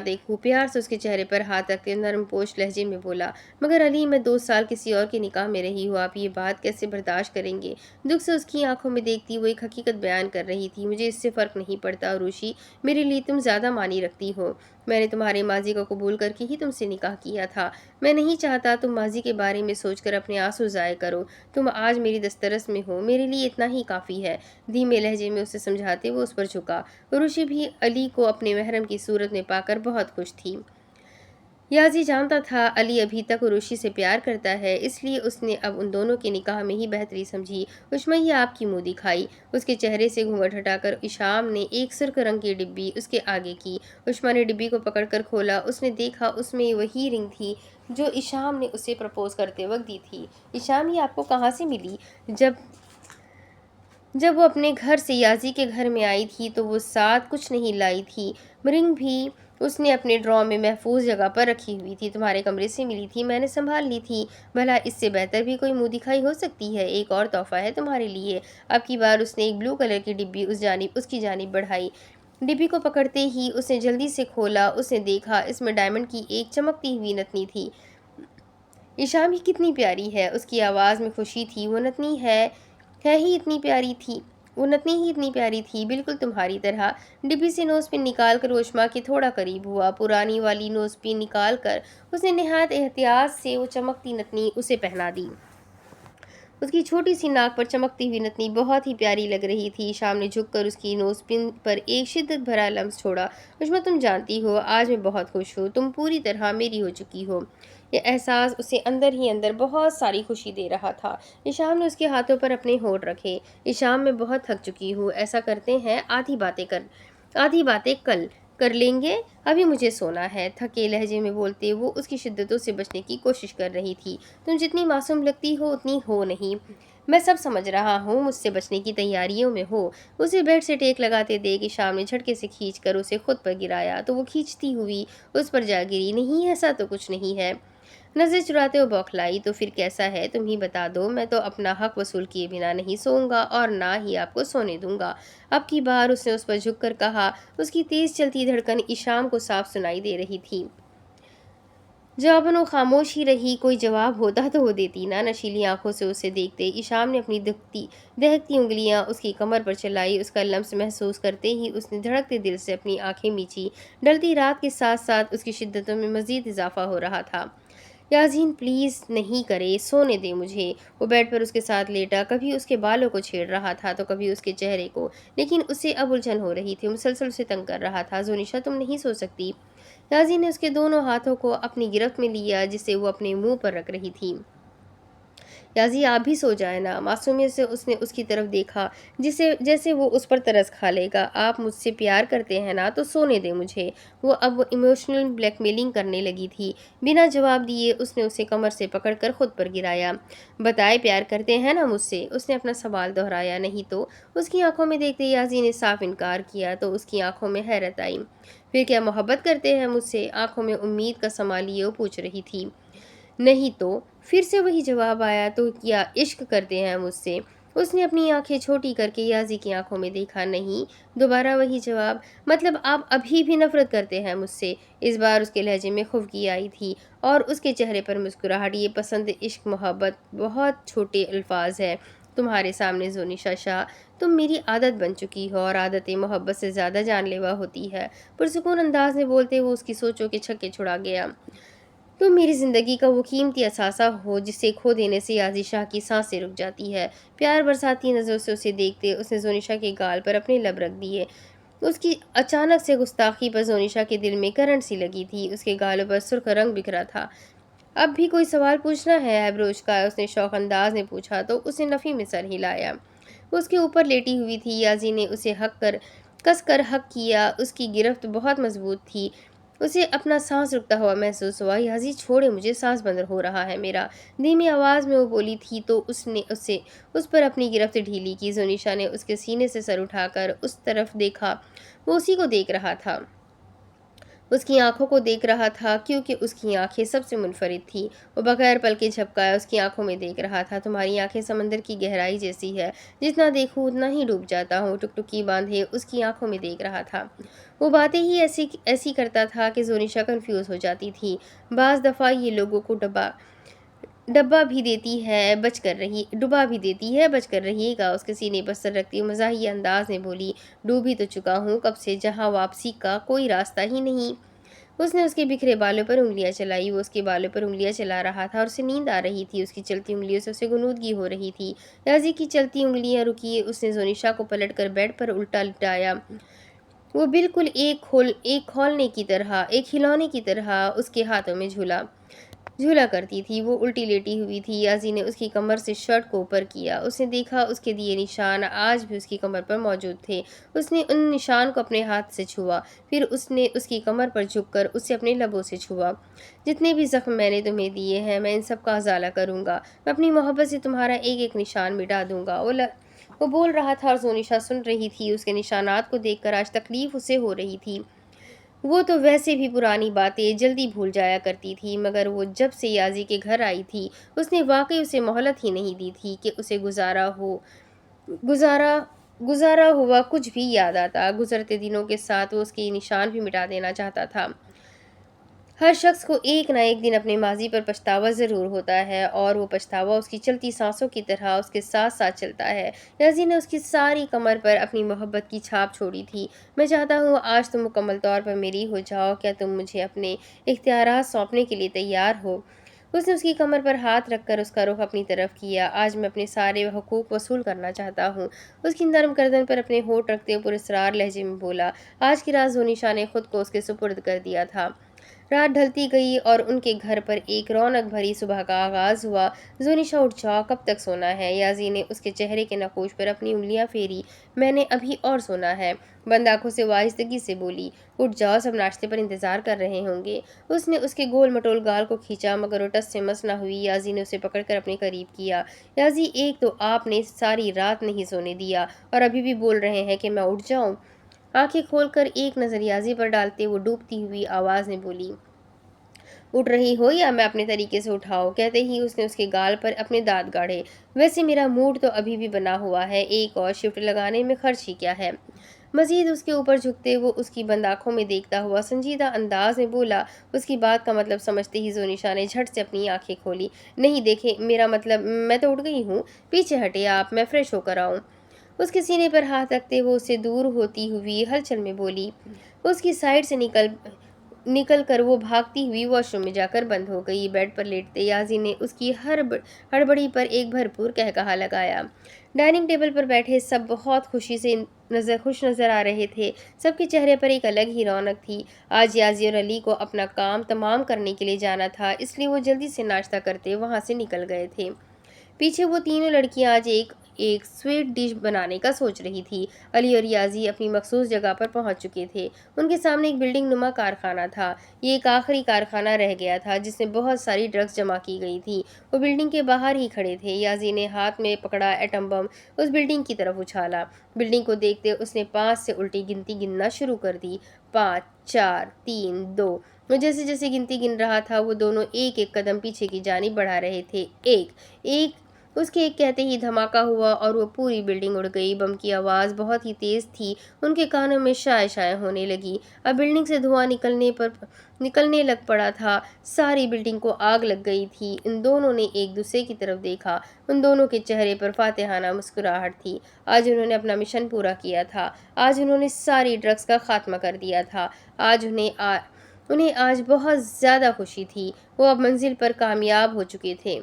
دیکھوں۔ پیار سے اس کے چہرے پر ہاتھ رکھتے نرم پوش لہجے میں بولا۔ مگر علی، میں 2 سال کسی اور کے نکاح میں رہی ہوں، آپ یہ بات کیسے برداشت کریں گے؟ دکھ سے اس کی آنکھوں میں دیکھتی وہ ایک حقیقت بیان کر رہی تھی۔ مجھے اس سے فرق نہیں پڑتا اروشی، میرے لیے تم زیادہ معنی رکھتی ہو۔ میں نے تمہارے ماضی کو قبول کر کے ہی تم سے نکاح کیا تھا۔ میں نہیں چاہتا تم ماضی کے بارے میں سوچ کر اپنے آنسو ضائع کرو۔ تم آج میری دسترس میں ہو، میرے لیے اتنا ہی کافی ہے۔ دھیمے لہجے میں اسے سمجھاتے وہ اس پر جھکا۔ روشی بھی علی کو اپنے محرم کی صورت میں پا کر بہت خوش تھی۔ یازی جانتا تھا علی ابھی تک روشی سے پیار کرتا ہے، اس لیے اس نے اب ان دونوں کے نکاح میں ہی بہتری سمجھی۔ عشمہ آپ کی منہ دکھائی، اس کے چہرے سے گھونگھٹ ہٹا کر ایشام نے ایک سرخ رنگ کی ڈبی اس کے آگے کی۔ عشمہ نے ڈبی کو پکڑ کر کھولا، اس نے دیکھا اس میں وہی رنگ تھی جو ایشام نے اسے پرپوز کرتے وقت دی تھی۔ ایشام، یہ آپ کو کہاں سے ملی؟ جب وہ اپنے گھر سے یازی کے گھر میں آئی تھی تو وہ ساتھ کچھ نہیں لائی تھی، رنگ بھی اس نے اپنے ڈرا میں محفوظ جگہ پر رکھی ہوئی تھی۔ تمہارے کمرے سے ملی تھی، میں نے سنبھال لی تھی۔ بھلا اس سے بہتر بھی کوئی منہ دکھائی ہو سکتی ہے؟ ایک اور تحفہ ہے تمہارے لیے۔ اب کی بار اس نے ایک بلو کلر کی ڈبی اس کی جانب بڑھائی۔ ڈبی کو پکڑتے ہی اس نے جلدی سے کھولا، اس نے دیکھا اس میں ڈائمنڈ کی ایک چمکتی ہوئی نتنی تھی۔ ایشام، یہ کتنی پیاری ہے! اس کی آواز میں خوشی تھی۔ وہ نتنی ہے ہی اتنی پیاری تھی۔ वो नतनी ही इतनी प्यारी थी, बिल्कुल तुम्हारी तरह। डिब्बी से नोज़ पिन निकाल कर उष्मा के थोड़ा करीब हुआ। पुरानी वाली नोज़ पिन निकाल कर उसने निहायत एहतियात से वो चमकती नतनी उसे पहना दी। उसकी छोटी सी नाक पर चमकती हुई नथनी बहुत ही प्यारी लग रही थी। शाम ने झुककर उसकी नोज़पिन पर एक शिद्दत भरा लम्स छोड़ा। उष्मा, तुम जानती हो, आज मैं बहुत खुश हूँ। तुम पूरी तरह मेरी हो चुकी हो। ये एहसास उसे अंदर ही अंदर बहुत सारी खुशी दे रहा था। ईशान ने उसके हाथों पर अपने होंठ रखे। ईशान, मैं बहुत थक चुकी हूँ। ऐसा करते हैं, आधी बातें कल कर लेंगे। अभी मुझे सोना है। थके लहजे में बोलते वो उसकी शिद्दतों से बचने की कोशिश कर रही थी। तुम जितनी मासूम लगती हो उतनी हो नहीं। मैं सब समझ रहा हूँ, मुझसे बचने की तैयारियों में हो। उसे बेड से टेक लगाते देख ईशान ने झटके से खींचकर उसे खुद पर गिराया तो वो खींचती हुई उस पर जा गिरी। नहीं, ऐसा तो कुछ नहीं है। नजर चुराते हुए बौखलाई। तो फिर कैसा है, तुम ही बता दो। मैं तो अपना हक वसूल किए बिना नहीं सोऊंगा और ना ही आपको सोने दूंगा। अब की बार उसने उस पर झुककर कहा। उसकी तेज चलती धड़कन ईशान को साफ सुनाई दे रही थी। जवाबन वो खामोश ही रही। कोई जवाब होता तो वो देती ना। नशीली आंखों से उसे देखते ईशान ने अपनी दहकती उंगलियां उसकी कमर पर चलाई। उसका लम्स महसूस करते ही उसने धड़कते दिल से अपनी आंखें मींची। ढलती रात के साथ साथ उसकी शिद्दतों में मजीद इजाफा हो रहा था। याज़ीन, प्लीज़ नहीं करे, सोने दे मुझे। वो बेड पर उसके साथ लेटा, कभी उसके बालों को छेड़ रहा था तो कभी उसके चेहरे को, लेकिन उसे अब उलझन हो रही थी। मुसलसल उसे तंग कर रहा था। जोनिशा, तुम नहीं सो सकती। याज़ीन ने उसके दोनों हाथों को अपनी गिरफ्त में लिया जिसे वो अपने मुंह पर रख रही थी। याजी, आप भी सो जाए ना। मासूमियत से उसने उसकी तरफ देखा, जिसे जैसे वो उस पर तरस खा लेगा। आप मुझसे प्यार करते हैं ना, तो सोने दे मुझे। वो अब इमोशनल ब्लैकमेलिंग करने लगी थी। बिना जवाब दिए उसने उसे कमर से पकड़कर खुद पर गिराया। बताए, प्यार करते हैं ना मुझसे? उसने अपना सवाल दोहराया। नहीं तो? उसकी आंखों में देखते याजी ने साफ इनकार किया तो उसकी आंखों में हैरत आई। फिर क्या मोहब्बत करते हैं मुझसे? आंखों में उम्मीद का समा लिए वो पूछ रही थी। नहीं तो? फिर से वही जवाब आया। तो क्या इश्क करते हैं मुझसे? उसने अपनी आंखें छोटी करके याजी की आंखों में देखा। नहीं। दोबारा वही जवाब। मतलब आप अभी भी नफरत करते हैं मुझसे? इस बार उसके लहजे में खुफगी आई थी और उसके चेहरे पर मुस्कुराहट। ये पसंद, इश्क, मोहब्बत बहुत छोटे अल्फाज है तुम्हारे सामने जोनिशा शाह। तुम मेरी आदत बन चुकी हो और आदतें मोहब्बत से ज़्यादा जानलेवा होती है। पुरसुकून अंदाज में बोलते हुए उसकी सोचों के छक्के छुड़ा गया। तुम मेरी ज़िंदगी का वो कीमती असासा हो जिसे खो देने से याज़ी शाह की सांसें रुक जाती है। प्यार बरसाती नज़रों से उसे देखते उसने जोनिशा के गाल पर अपने लब रख दिए। उसकी अचानक से गुस्ताखी पर जोनिशा के दिल में करंट सी लगी थी। उसके गालों पर सुर्ख रंग बिखरा था। अब भी कोई सवाल पूछना है एब्रोज का? उसने शौक अंदाज में पूछा तो उसने नफ़ी में सर हिलाया। वो उसके ऊपर लेटी हुई थी। याजी ने उसे कस कर हक किया। उसकी गिरफ्त बहुत मजबूत थी। उसे अपना सांस रुकता हुआ महसूस हुआ। याजी, छोड़े मुझे, सांस बंद हो रहा है मेरा। धीमी आवाज़ में वो बोली थी तो उसने उस पर अपनी गिरफ्त ढीली की। जोनिशा ने उसके सीने से सर उठाकर उस तरफ देखा। वो उसी को देख रहा था, उसकी आंखों को देख रहा था, क्योंकि उसकी आंखें सबसे मुनफरिद थी। वो बगैर पल के झपकाए उसकी आंखों में देख रहा था। तुम्हारी आंखें समंदर की गहराई जैसी है, जितना देखूं उतना ही डूब जाता हूँ। टुकटुकी बांधे उसकी आंखों में देख रहा था। वो बातें ही ऐसी ऐसी करता था कि जोनिशा कंफ्यूज हो जाती थी। बाज दफ़ा ये लोगों को डब्बा भी देती है, डुबा भी देती है, बच कर रहिएगा। उसके सीने पर सर रखती मज़ाहिया अंदाज में बोली। डूब ही तो चुका हूँ कब से, जहाँ वापसी का कोई रास्ता ही नहीं। उसने उसके बिखरे बालों पर उंगलियां चलाई। वो उसके बालों पर उंगलियां चला रहा था और उसे नींद आ रही थी। उसकी चलती उंगलियों से उसे गुनूदगी हो रही थी। याजी की चलती उंगलियां रुकी। उसने जोनिशा को पलटकर बेड पर उल्टा लिटाया। वो बिल्कुल एक खौलने की तरह, एक खिलौने की तरह उसके हाथों में झूला झूला करती थी। वो उल्टी लेटी हुई थी। याजी ने उसकी कमर से शर्ट को ऊपर किया। उसने देखा उसके दिए निशान आज भी उसकी कमर पर मौजूद थे। उसने उन निशान को अपने हाथ से छुआ। फिर उसने उसकी कमर पर झुककर उसे अपने लबों से छुआ। जितने भी जख्म मैंने तुम्हें दिए हैं, मैं इन सब का उजाला करूंगा। मैं अपनी मोहब्बत से तुम्हारा एक एक निशान मिटा दूंगा। वो बोल रहा था और जोनिशा सुन रही थी। उसके निशानात को देखकर आज तकलीफ उसे हो रही थी। वो तो वैसे भी पुरानी बातें जल्दी भूल जाया करती थी, मगर वो जब से याजी के घर आई थी उसने वाकई उसे मोहलत ही नहीं दी थी कि उसे गुजारा गुजारा हुआ कुछ भी याद आता। गुजरते दिनों के साथ वो उसके निशान भी मिटा देना चाहता था। ہر شخص کو ایک نہ ایک دن اپنے ماضی پر پچھتاوا ضرور ہوتا ہے، اور وہ پچھتاوا اس کی چلتی سانسوں کی طرح اس کے ساتھ ساتھ چلتا ہے۔ یازی نے اس کی ساری کمر پر اپنی محبت کی چھاپ چھوڑی تھی۔ میں چاہتا ہوں آج تم مکمل طور پر میری ہو جاؤ، کیا تم مجھے اپنے اختیارات سونپنے کے لیے تیار ہو؟ اس نے اس کی کمر پر ہاتھ رکھ کر اس کا رخ اپنی طرف کیا۔ آج میں اپنے سارے حقوق وصول کرنا چاہتا ہوں، اس کی نرم گردن پر اپنے ہونٹ رکھتے ہوئے پراسرار لہجے میں بولا۔ آج کی رات زونیشا نے خود کو اس کے سپرد کر دیا تھا۔ رات ڈھلتی گئی اور ان کے گھر پر ایک رونق بھری صبح کا آغاز ہوا۔ زونیشا اٹھ جاؤ، کب تک سونا ہے؟ یازی نے اس کے چہرے کے نقوش پر اپنی انگلیاں پھیری۔ میں نے ابھی اور سونا ہے، بند آنکھوں سے وہ آہستگی سے بولی۔ اٹھ جاؤ، سب ناشتے پر انتظار کر رہے ہوں گے۔ اس نے اس کے گول مٹول گال کو کھینچا مگر وہ ٹس سے مس نہ ہوئی۔ یازی نے اسے پکڑ کر اپنے قریب کیا۔ یازی، ایک تو آپ نے ساری رات نہیں سونے دیا اور ابھی بھی بول رہے ہیں کہ میں اٹھ جاؤں؟ آنکھیں کھول کر ایک نظر یازی پر ڈالتے وہ ڈوبتی ہوئی آواز میں بولی۔ اٹھ رہی ہو یا میں اپنے طریقے سے اٹھاؤں؟ کہتے ہی اس نے اس کے گال پر اپنے دانت گاڑے۔ ویسے میرا موڈ تو ابھی بھی بنا ہوا ہے، ایک اور شفٹ لگانے میں خرچ ہی کیا ہے؟ مزید اس کے اوپر جھکتے وہ اس کی بند آنکھوں میں دیکھتا ہوا سنجیدہ انداز میں بولا۔ اس کی بات کا مطلب سمجھتے ہی زونیشا نے جھٹ سے اپنی آنکھیں کھولی۔ نہیں دیکھیں، میرا مطلب میں تو اٹھ گئی ہوں، پیچھے ہٹے آپ، میں فریش ہو کر آؤں۔ اس کے سینے پر ہاتھ رکھتے وہ اسے دور ہوتی ہوئی ہلچل میں بولی۔ اس کی سائڈ سے نکل کر وہ بھاگتی ہوئی واش روم میں جا کر بند ہو گئی۔ بیڈ پر لیٹتے یازی نے اس کی ہڑبڑی پر ایک بھرپور قہقہا لگایا۔ ڈائننگ ٹیبل پر بیٹھے سب بہت خوشی سے خوش نظر آ رہے تھے۔ سب کے چہرے پر ایک الگ ہی رونق تھی۔ آج یازی اور علی کو اپنا کام تمام کرنے کے لیے جانا تھا، اس لیے وہ جلدی سے ناشتہ کرتے وہاں سے نکل گئے تھے۔ پیچھے وہ تینوں لڑکیاں آج ایک سویٹ ڈش بنانے کا سوچ رہی تھی۔ علی اور یازی اپنی مخصوص جگہ پر پہنچ چکے تھے۔ ان کے سامنے ایک بلڈنگ نما کارخانہ تھا۔ یہ ایک آخری کارخانہ رہ گیا تھا جس میں بہت ساری ڈرگس جمع کی گئی تھی۔ وہ بلڈنگ کے باہر ہی کھڑے تھے۔ یازی نے ہاتھ میں پکڑا ایٹم بم اس بلڈنگ کی طرف اچھالا۔ بلڈنگ کو دیکھتے اس نے 5 سے الٹی گنتی گننا شروع کر دی۔ 5 4 3 2۔ وہ جیسے جیسے گنتی گن رہا تھا وہ دونوں ایک ایک قدم پیچھے کی جانب بڑھا رہے تھے۔ ایک اس کے ایک کہتے ہی دھماکہ ہوا اور وہ پوری بلڈنگ اڑ گئی۔ بم کی آواز بہت ہی تیز تھی، ان کے کانوں میں شائع شائع ہونے لگی۔ اب بلڈنگ سے دھواں نکلنے لگ پڑا تھا، ساری بلڈنگ کو آگ لگ گئی تھی۔ ان دونوں نے ایک دوسرے کی طرف دیکھا، ان دونوں کے چہرے پر فاتحانہ مسکراہٹ تھی۔ آج انہوں نے اپنا مشن پورا کیا تھا، آج انہوں نے ساری ڈرگس کا خاتمہ کر دیا تھا۔ انہیں آج بہت زیادہ خوشی تھی، وہ اب منزل پر کامیاب ہو چکے تھے۔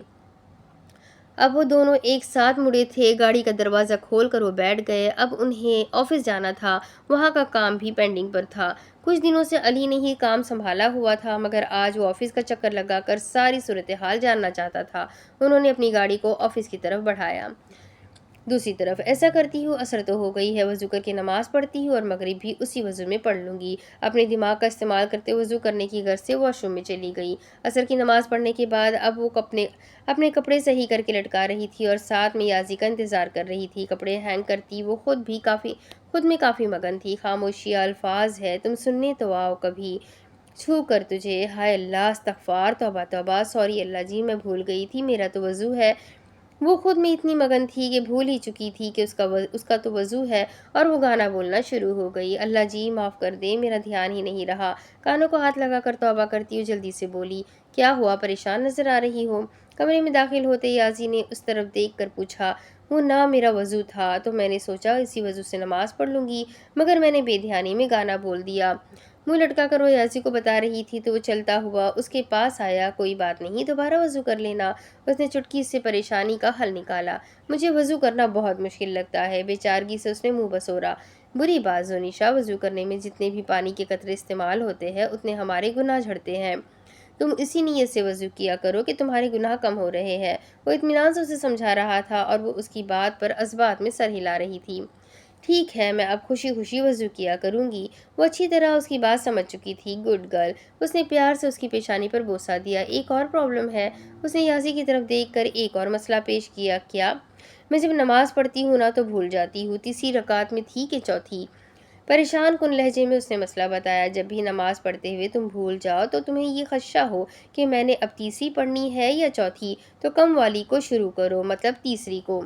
اب وہ دونوں ایک ساتھ مڑے تھے۔ گاڑی کا دروازہ کھول کر وہ بیٹھ گئے۔ اب انہیں آفس جانا تھا، وہاں کا کام بھی پینڈنگ پر تھا۔ کچھ دنوں سے علی نے ہی کام سنبھالا ہوا تھا مگر آج وہ آفس کا چکر لگا کر ساری صورتحال جاننا چاہتا تھا۔ انہوں نے اپنی گاڑی کو آفس کی طرف بڑھایا۔ دوسری طرف ایسا کرتی ہوں، عصر تو ہو گئی ہے، وضو کر کے نماز پڑھتی ہوں اور مغرب بھی اسی وضو میں پڑھ لوں گی۔ اپنے دماغ کا استعمال کرتے وضو کرنے کی غرض سے واش روم میں چلی گئی۔ عصر کی نماز پڑھنے کے بعد اب وہ اپنے کپڑے صحیح کر کے لٹکا رہی تھی اور ساتھ میں یازی کا انتظار کر رہی تھی۔ کپڑے ہینگ کرتی وہ خود میں کافی مگن تھی۔ خاموشی الفاظ ہے، تم سننے تو آؤ کبھی چھو کر تجھے، ہائے اللہ استغفار توبہ توبہ، سوری اللہ جی میں بھول گئی تھی، میرا تو وضو ہے۔ وہ خود میں اتنی مگن تھی کہ بھول ہی چکی تھی کہ اس کا تو وضو ہے، اور وہ گانا بولنا شروع ہو گئی۔ اللہ جی معاف کر دے، میرا دھیان ہی نہیں رہا۔ کانوں کو ہاتھ لگا کر توبہ کرتی ہوئی جلدی سے بولی۔ کیا ہوا، پریشان نظر آ رہی ہو؟ کمرے میں داخل ہوتے یازی نے اس طرف دیکھ کر پوچھا۔ وہ نہ میرا وضو تھا تو میں نے سوچا اسی وضو سے نماز پڑھ لوں گی، مگر میں نے بے دھیانی میں گانا بول دیا۔ منہ لٹکا کر وہ یازی کو بتا رہی تھی تو وہ چلتا ہوا اس کے پاس آیا۔ کوئی بات نہیں، دوبارہ وضو کر لینا۔ اس نے چٹکی سے پریشانی کا حل نکالا۔ مجھے وضو کرنا بہت مشکل لگتا ہے، بے چارگی سے اس نے منہ بسورا۔ بری بات زونیشا، وضو کرنے میں جتنے بھی پانی کے قطرے استعمال ہوتے ہیں اتنے ہمارے گناہ جھڑتے ہیں۔ تم اسی نیت سے وضو کیا کرو کہ تمہارے گناہ کم ہو رہے ہیں۔ وہ اطمینان سے اسے سمجھا رہا تھا اور وہ اس کی بات پر اثبات میں سر ہلا رہی تھی۔ ٹھیک ہے، میں اب خوشی خوشی وضو کیا کروں گی۔ وہ اچھی طرح اس کی بات سمجھ چکی تھی۔ Good girl. اس نے پیار سے اس کی پیشانی پر بوسہ دیا۔ ایک اور پرابلم ہے، اس نے یازی کی طرف دیکھ کر ایک اور مسئلہ پیش کیا۔ کیا؟ میں جب نماز پڑھتی ہوں نا تو بھول جاتی ہوں، تیسری رکعت میں تھی کہ چوتھی؟ پریشان کن لہجے میں اس نے مسئلہ بتایا۔ جب بھی نماز پڑھتے ہوئے تم بھول جاؤ تو تمہیں یہ خدشہ ہو کہ میں نے اب تیسری پڑھنی ہے یا چوتھی، تو کم والی کو شروع کرو، مطلب تیسری کو۔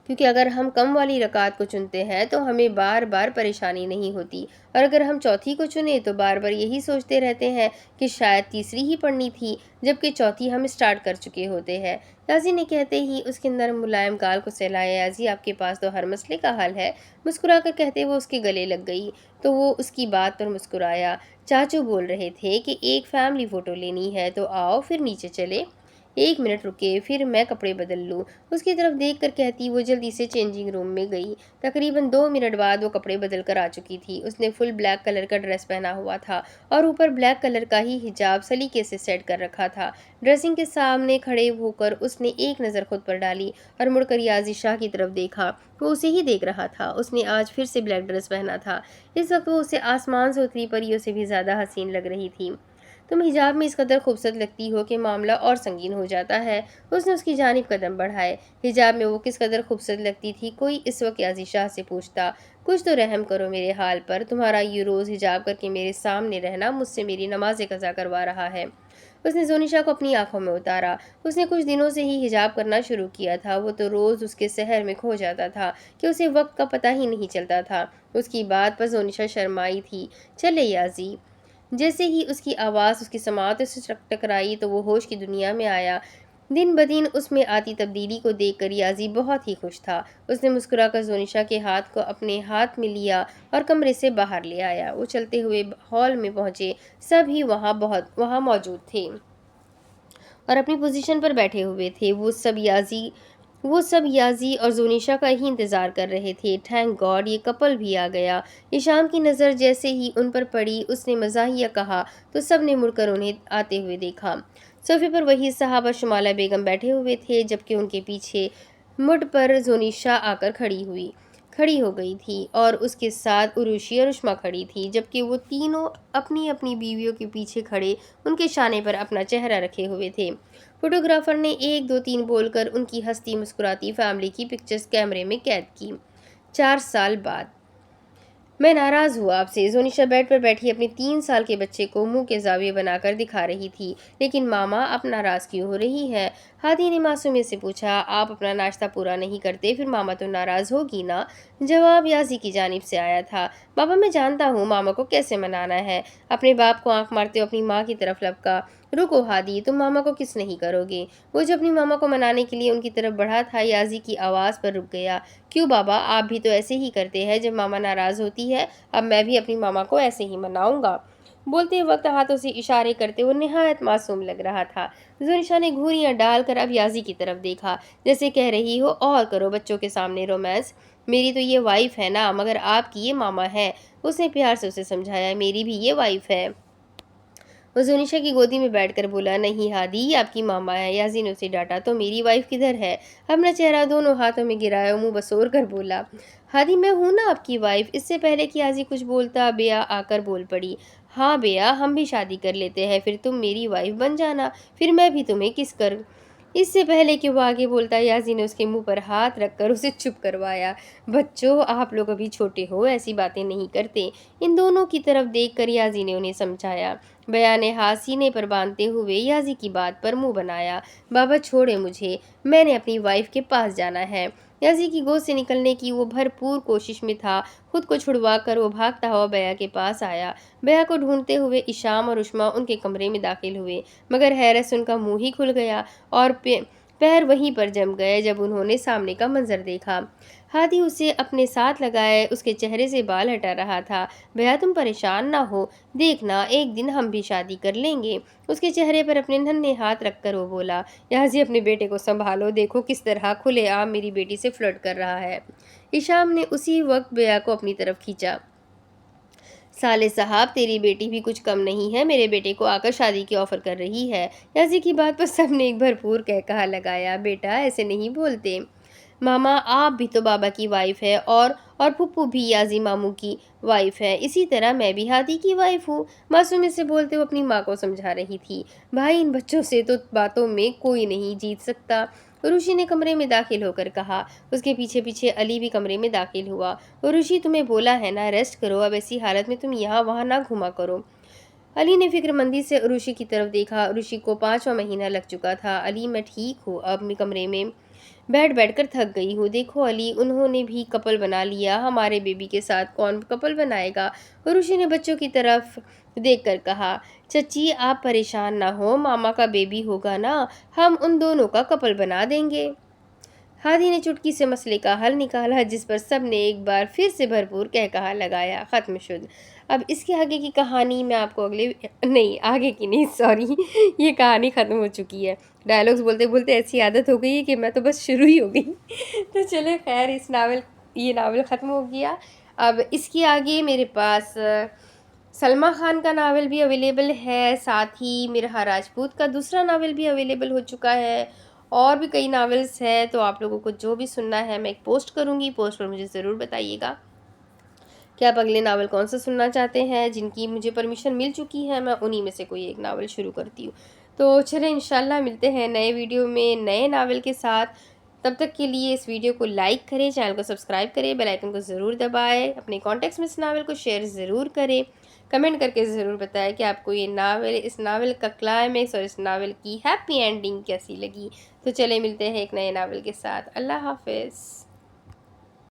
کیونکہ اگر ہم کم والی رکعت کو چنتے ہیں تو ہمیں بار بار پریشانی نہیں ہوتی، اور اگر ہم چوتھی کو چنیں تو بار بار یہی سوچتے رہتے ہیں کہ شاید تیسری ہی پڑھنی تھی، جبکہ چوتھی ہم اسٹارٹ کر چکے ہوتے ہیں۔ یازی نے کہتے ہی اس کے نرم ملائم گال کو سہلایا۔ یازی، آپ کے پاس تو ہر مسئلے کا حل ہے، مسکرا کر کہتے وہ اس کے گلے لگ گئی تو وہ اس کی بات پر مسکرایا۔ چاچو بول رہے تھے کہ ایک فیملی فوٹو لینی ہے، تو آؤ پھر نیچے چلے، 1 منٹ رکے پھر میں کپڑے بدل لوں۔ اس کی طرف دیکھ کر کہتی وہ جلدی سے چینجنگ روم میں گئی۔ تقریباً 2 منٹ بعد وہ کپڑے بدل کر آ چکی تھی۔ اس نے فل بلیک کلر کا ڈریس پہنا ہوا تھا اور اوپر بلیک کلر کا ہی حجاب سلیقے سے سیٹ کر رکھا تھا۔ ڈریسنگ کے سامنے کھڑے ہو کر اس نے ایک نظر خود پر ڈالی اور مڑ کر یازی شاہ کی طرف دیکھا۔ وہ اسے ہی دیکھ رہا تھا۔ اس نے آج پھر سے بلیک ڈریس پہنا تھا۔ اس وقت وہ اسے آسمان سے اتری پریوں سے بھی زیادہ حسین لگ رہی تھی۔ تم حجاب میں اس قدر خوبصورت لگتی ہو کہ معاملہ اور سنگین ہو جاتا ہے۔ اس نے اس کی جانب قدم بڑھائے۔ حجاب میں وہ کس قدر خوبصورت لگتی تھی، کوئی اس وقت یازی شاہ سے پوچھتا۔ کچھ تو رحم کرو میرے حال پر، تمہارا یہ روز حجاب کر کے میرے سامنے رہنا مجھ سے میری نمازیں قضا کروا رہا ہے۔ اس نے زونیشا کو اپنی آنکھوں میں اتارا۔ اس نے کچھ دنوں سے ہی حجاب کرنا شروع کیا تھا۔ وہ تو روز اس کے سحر میں کھو جاتا تھا کہ اسے وقت کا پتہ ہی نہیں چلتا تھا۔ اس کی بات پر زونیشا شرمائی تھی۔ چلے یازی۔ جیسے ہی اس کی آواز اس کی سماعتوں سے ٹکرائی تو وہ ہوش کی دنیا میں آیا۔ دن بدن اس میں آتی تبدیلی کو دیکھ کر یازی بہت ہی خوش تھا۔ اس نے مسکرا کر زونیشا کے ہاتھ کو اپنے ہاتھ میں لیا اور کمرے سے باہر لے آیا۔ وہ چلتے ہوئے ہال میں پہنچے۔ سب ہی وہاں موجود تھے اور اپنی پوزیشن پر بیٹھے ہوئے تھے۔ وہ سب یازی اور زونیشا کا ہی انتظار کر رہے تھے۔ تھینک گاڈ یہ کپل بھی آ گیا۔ ایشام کی نظر جیسے ہی ان پر پڑی اس نے مزاحیہ کہا تو سب نے مڑ کر انہیں آتے ہوئے دیکھا۔ صوفے پر وہی صاحبہ شمالہ بیگم بیٹھے ہوئے تھے، جبکہ ان کے پیچھے مڈ پر زونیشا آ کر کھڑی ہو گئی تھی اور اس کے ساتھ عروشی اور اشما کھڑی تھی، جبکہ وہ تینوں اپنی اپنی بیویوں کے پیچھے کھڑے ان کے شانے پر اپنا چہرہ رکھے ہوئے تھے۔ فوٹوگرافر نے 1 2 3 بول کر ان کی ہنستی مسکراتی فیملی کی پکچرز کیمرے میں قید کی۔ 4 سال بعد۔ میں ناراض ہوں آپ سے، زونیشا بیڈ پر بیٹھی اپنے 3 سال کے بچے کو منہ کے زاویے بنا کر دکھا رہی تھی۔ لیکن ماما آپ ناراض کیوں ہو رہی ہیں؟ ہادی نے معصومیت سے پوچھا۔ آپ اپنا ناشتہ پورا نہیں کرتے پھر ماما تو ناراض ہوگی نا؟ جواب یازی کی جانب سے آیا تھا۔ بابا میں جانتا ہوں ماما کو کیسے منانا ہے۔ اپنے باپ کو آنکھ مارتے ہوئے اپنی ماں کی طرف لپکا۔ رکو ہادی، تم ماما کو کس نہیں کرو گے؟ وہ جو اپنی ماما کو منانے کے لیے ان کی طرف بڑھا تھا یازی کی آواز پر رک گیا۔ کیوں بابا، آپ بھی تو ایسے ہی کرتے ہیں جب ماما ناراض ہوتی ہے، اب میں بھی اپنی ماما کو ایسے ہی مناؤں گا۔ بولتے وقت ہاتھوں سے اشارے کرتے وہ نہایت معصوم لگ رہا تھا۔ زونیشا نے گھوریاں ڈال کر اب یازی کی طرف دیکھا، جیسے کہہ رہی ہو اور کرو بچوں کے سامنے رومانس۔ میری تو یہ وائف ہے نا، مگر آپ کی یہ ماما ہے۔ اس نے پیار سے اسے سمجھایا۔ میری بھی یہ وائف ہے۔ وہ زونیشا کی گودی میں بیٹھ کر بولا۔ نہیں ہادی، یہ آپ کی ماما ہے۔ یازی نے اسے ڈانٹا۔ تو میری وائف کدھر ہے؟ اپنا چہرہ دونوں ہاتھوں میں گرایا، منہ بسور کر بولا۔ ہادی میں ہوں نا آپ کی وائف۔ اس سے پہلے کہ یازی کچھ بولتا بیا آ کر بول پڑی۔ ہاں بیا، ہم بھی شادی کر لیتے ہیں، پھر تم میری وائف بن جانا، پھر میں بھی تمہیں کس کر۔ اس سے پہلے کہ وہ آگے بولتا یازی نے اس کے منہ پر ہاتھ رکھ کر اسے چپ کروایا۔ بچوں، آپ لوگ ابھی چھوٹے ہو، ایسی باتیں نہیں کرتے۔ ان دونوں کی طرف دیکھ کر یازی نے انہیں سمجھایا۔ بیا نے ہاتھ سینے پر باندھتے ہوئے یازی کی بات پر منہ بنایا۔ بابا چھوڑے مجھے، میں نے اپنی وائف کے پاس جانا ہے۔ یازی کی گود سے نکلنے کی وہ بھرپور کوشش میں تھا۔ خود کو چھڑوا کر وہ بھاگتا ہوا بیا کے پاس آیا۔ بیا کو ڈھونڈتے ہوئے ایشام اور اشما ان کے کمرے میں داخل ہوئے، مگر حیرت سے ان کا منہ ہی کھل گیا اور پیر وہیں پر جم گئے جب انہوں نے سامنے کا منظر دیکھا۔ ہادی اسے اپنے ساتھ لگائے اس کے چہرے سے بال ہٹا رہا تھا۔ بیا تم پریشان نہ ہو، دیکھنا ایک دن ہم بھی شادی کر لیں گے۔ اس کے چہرے پر اپنے ننھے ہاتھ رکھ کر وہ بولا۔ یازی اپنے بیٹے کو سنبھالو، دیکھو کس طرح کھلے عام میری بیٹی سے فلرٹ کر رہا ہے۔ ایشام نے اسی وقت بیا کو اپنی طرف کھینچا۔ سالے صاحب، تیری بیٹی بھی کچھ کم نہیں ہے، میرے بیٹے کو آ کر شادی کی آفر کر رہی ہے۔ یازی کی بات پر سب نے ایک بھرپور کہا لگایا۔ بیٹا ایسے نہیں بولتے۔ ماما آپ بھی تو بابا کی وائف ہے اور پھپھو بھی یازی ماموں کی وائف ہے، اسی طرح میں بھی ہادی کی وائف ہوں۔ معصومیت سے بولتے وہ اپنی ماں کو سمجھا رہی تھی۔ بھائی ان بچوں سے تو باتوں میں کوئی نہیں جیت سکتا، عروشی نے کمرے میں داخل ہو کر کہا۔ اس کے پیچھے پیچھے علی بھی کمرے میں داخل ہوا۔ عروشی تمہیں بولا ہے نا ریسٹ کرو، اب ایسی حالت میں تم یہاں وہاں نہ گھوما کرو۔ علی نے فکر مندی سے عروشی کی طرف دیکھا۔ عروشی کو 5واں مہینہ لگ چکا تھا۔ علی میں ٹھیک ہوں، اب کمرے میں बैठ बैठ कर थक गई हूँ। देखो अली, उन्होंने भी कपल बना लिया, हमारे बेबी के साथ कौन कपल बनाएगा? ऋषि ने बच्चों की तरफ देखकर कहा, चची आप परेशान ना हो, मामा का बेबी होगा ना, हम उन दोनों का कपल बना देंगे। हाथी ने चुटकी से मसले का हल निकाला, जिस पर सबने एक बार फिर से भरपूर कहकहा लगाया। खत्म शुद्ध। अब इसके आगे की कहानी मैं आपको अगले नहीं, आगे की नहीं, सॉरी, ये कहानी ख़त्म हो चुकी है। डायलॉग्स बोलते बोलते ऐसी आदत हो गई है कि मैं तो बस शुरू ही हो गई। तो चले खैर, ये नावल ख़त्म हो गया। अब इसके आगे मेरे पास सलमा खान का नावल भी अवेलेबल है, साथ ही मिरहा राजपूत का दूसरा नावल भी अवेलेबल हो चुका है, और भी कई नावल्स हैं। तो आप लोगों को जो भी सुनना है मैं एक पोस्ट करूँगी, पोस्ट पर मुझे ज़रूर बताइएगा कि आप अगले नावल कौन सा सुनना चाहते हैं। जिनकी मुझे परमिशन मिल चुकी है, मैं उन्हीं में से कोई एक नावल शुरू करती हूँ। तो चलें, इंशाल्लाह मिलते हैं नए वीडियो में नए नावल के साथ। तब तक के लिए इस वीडियो को लाइक करें, चैनल को सब्सक्राइब करें, बेल आइकन को ज़रूर दबाएं, अपने कॉन्टैक्ट्स में इस नावल को शेयर ज़रूर करें, कमेंट करके ज़रूर बताएं कि आपको ये नावल, इस नावल का क्लाइमेक्स और इस नावल की हैप्पी एंडिंग कैसी लगी। तो चले मिलते हैं एक नए नावल के साथ। अल्लाह हाफ़िज़।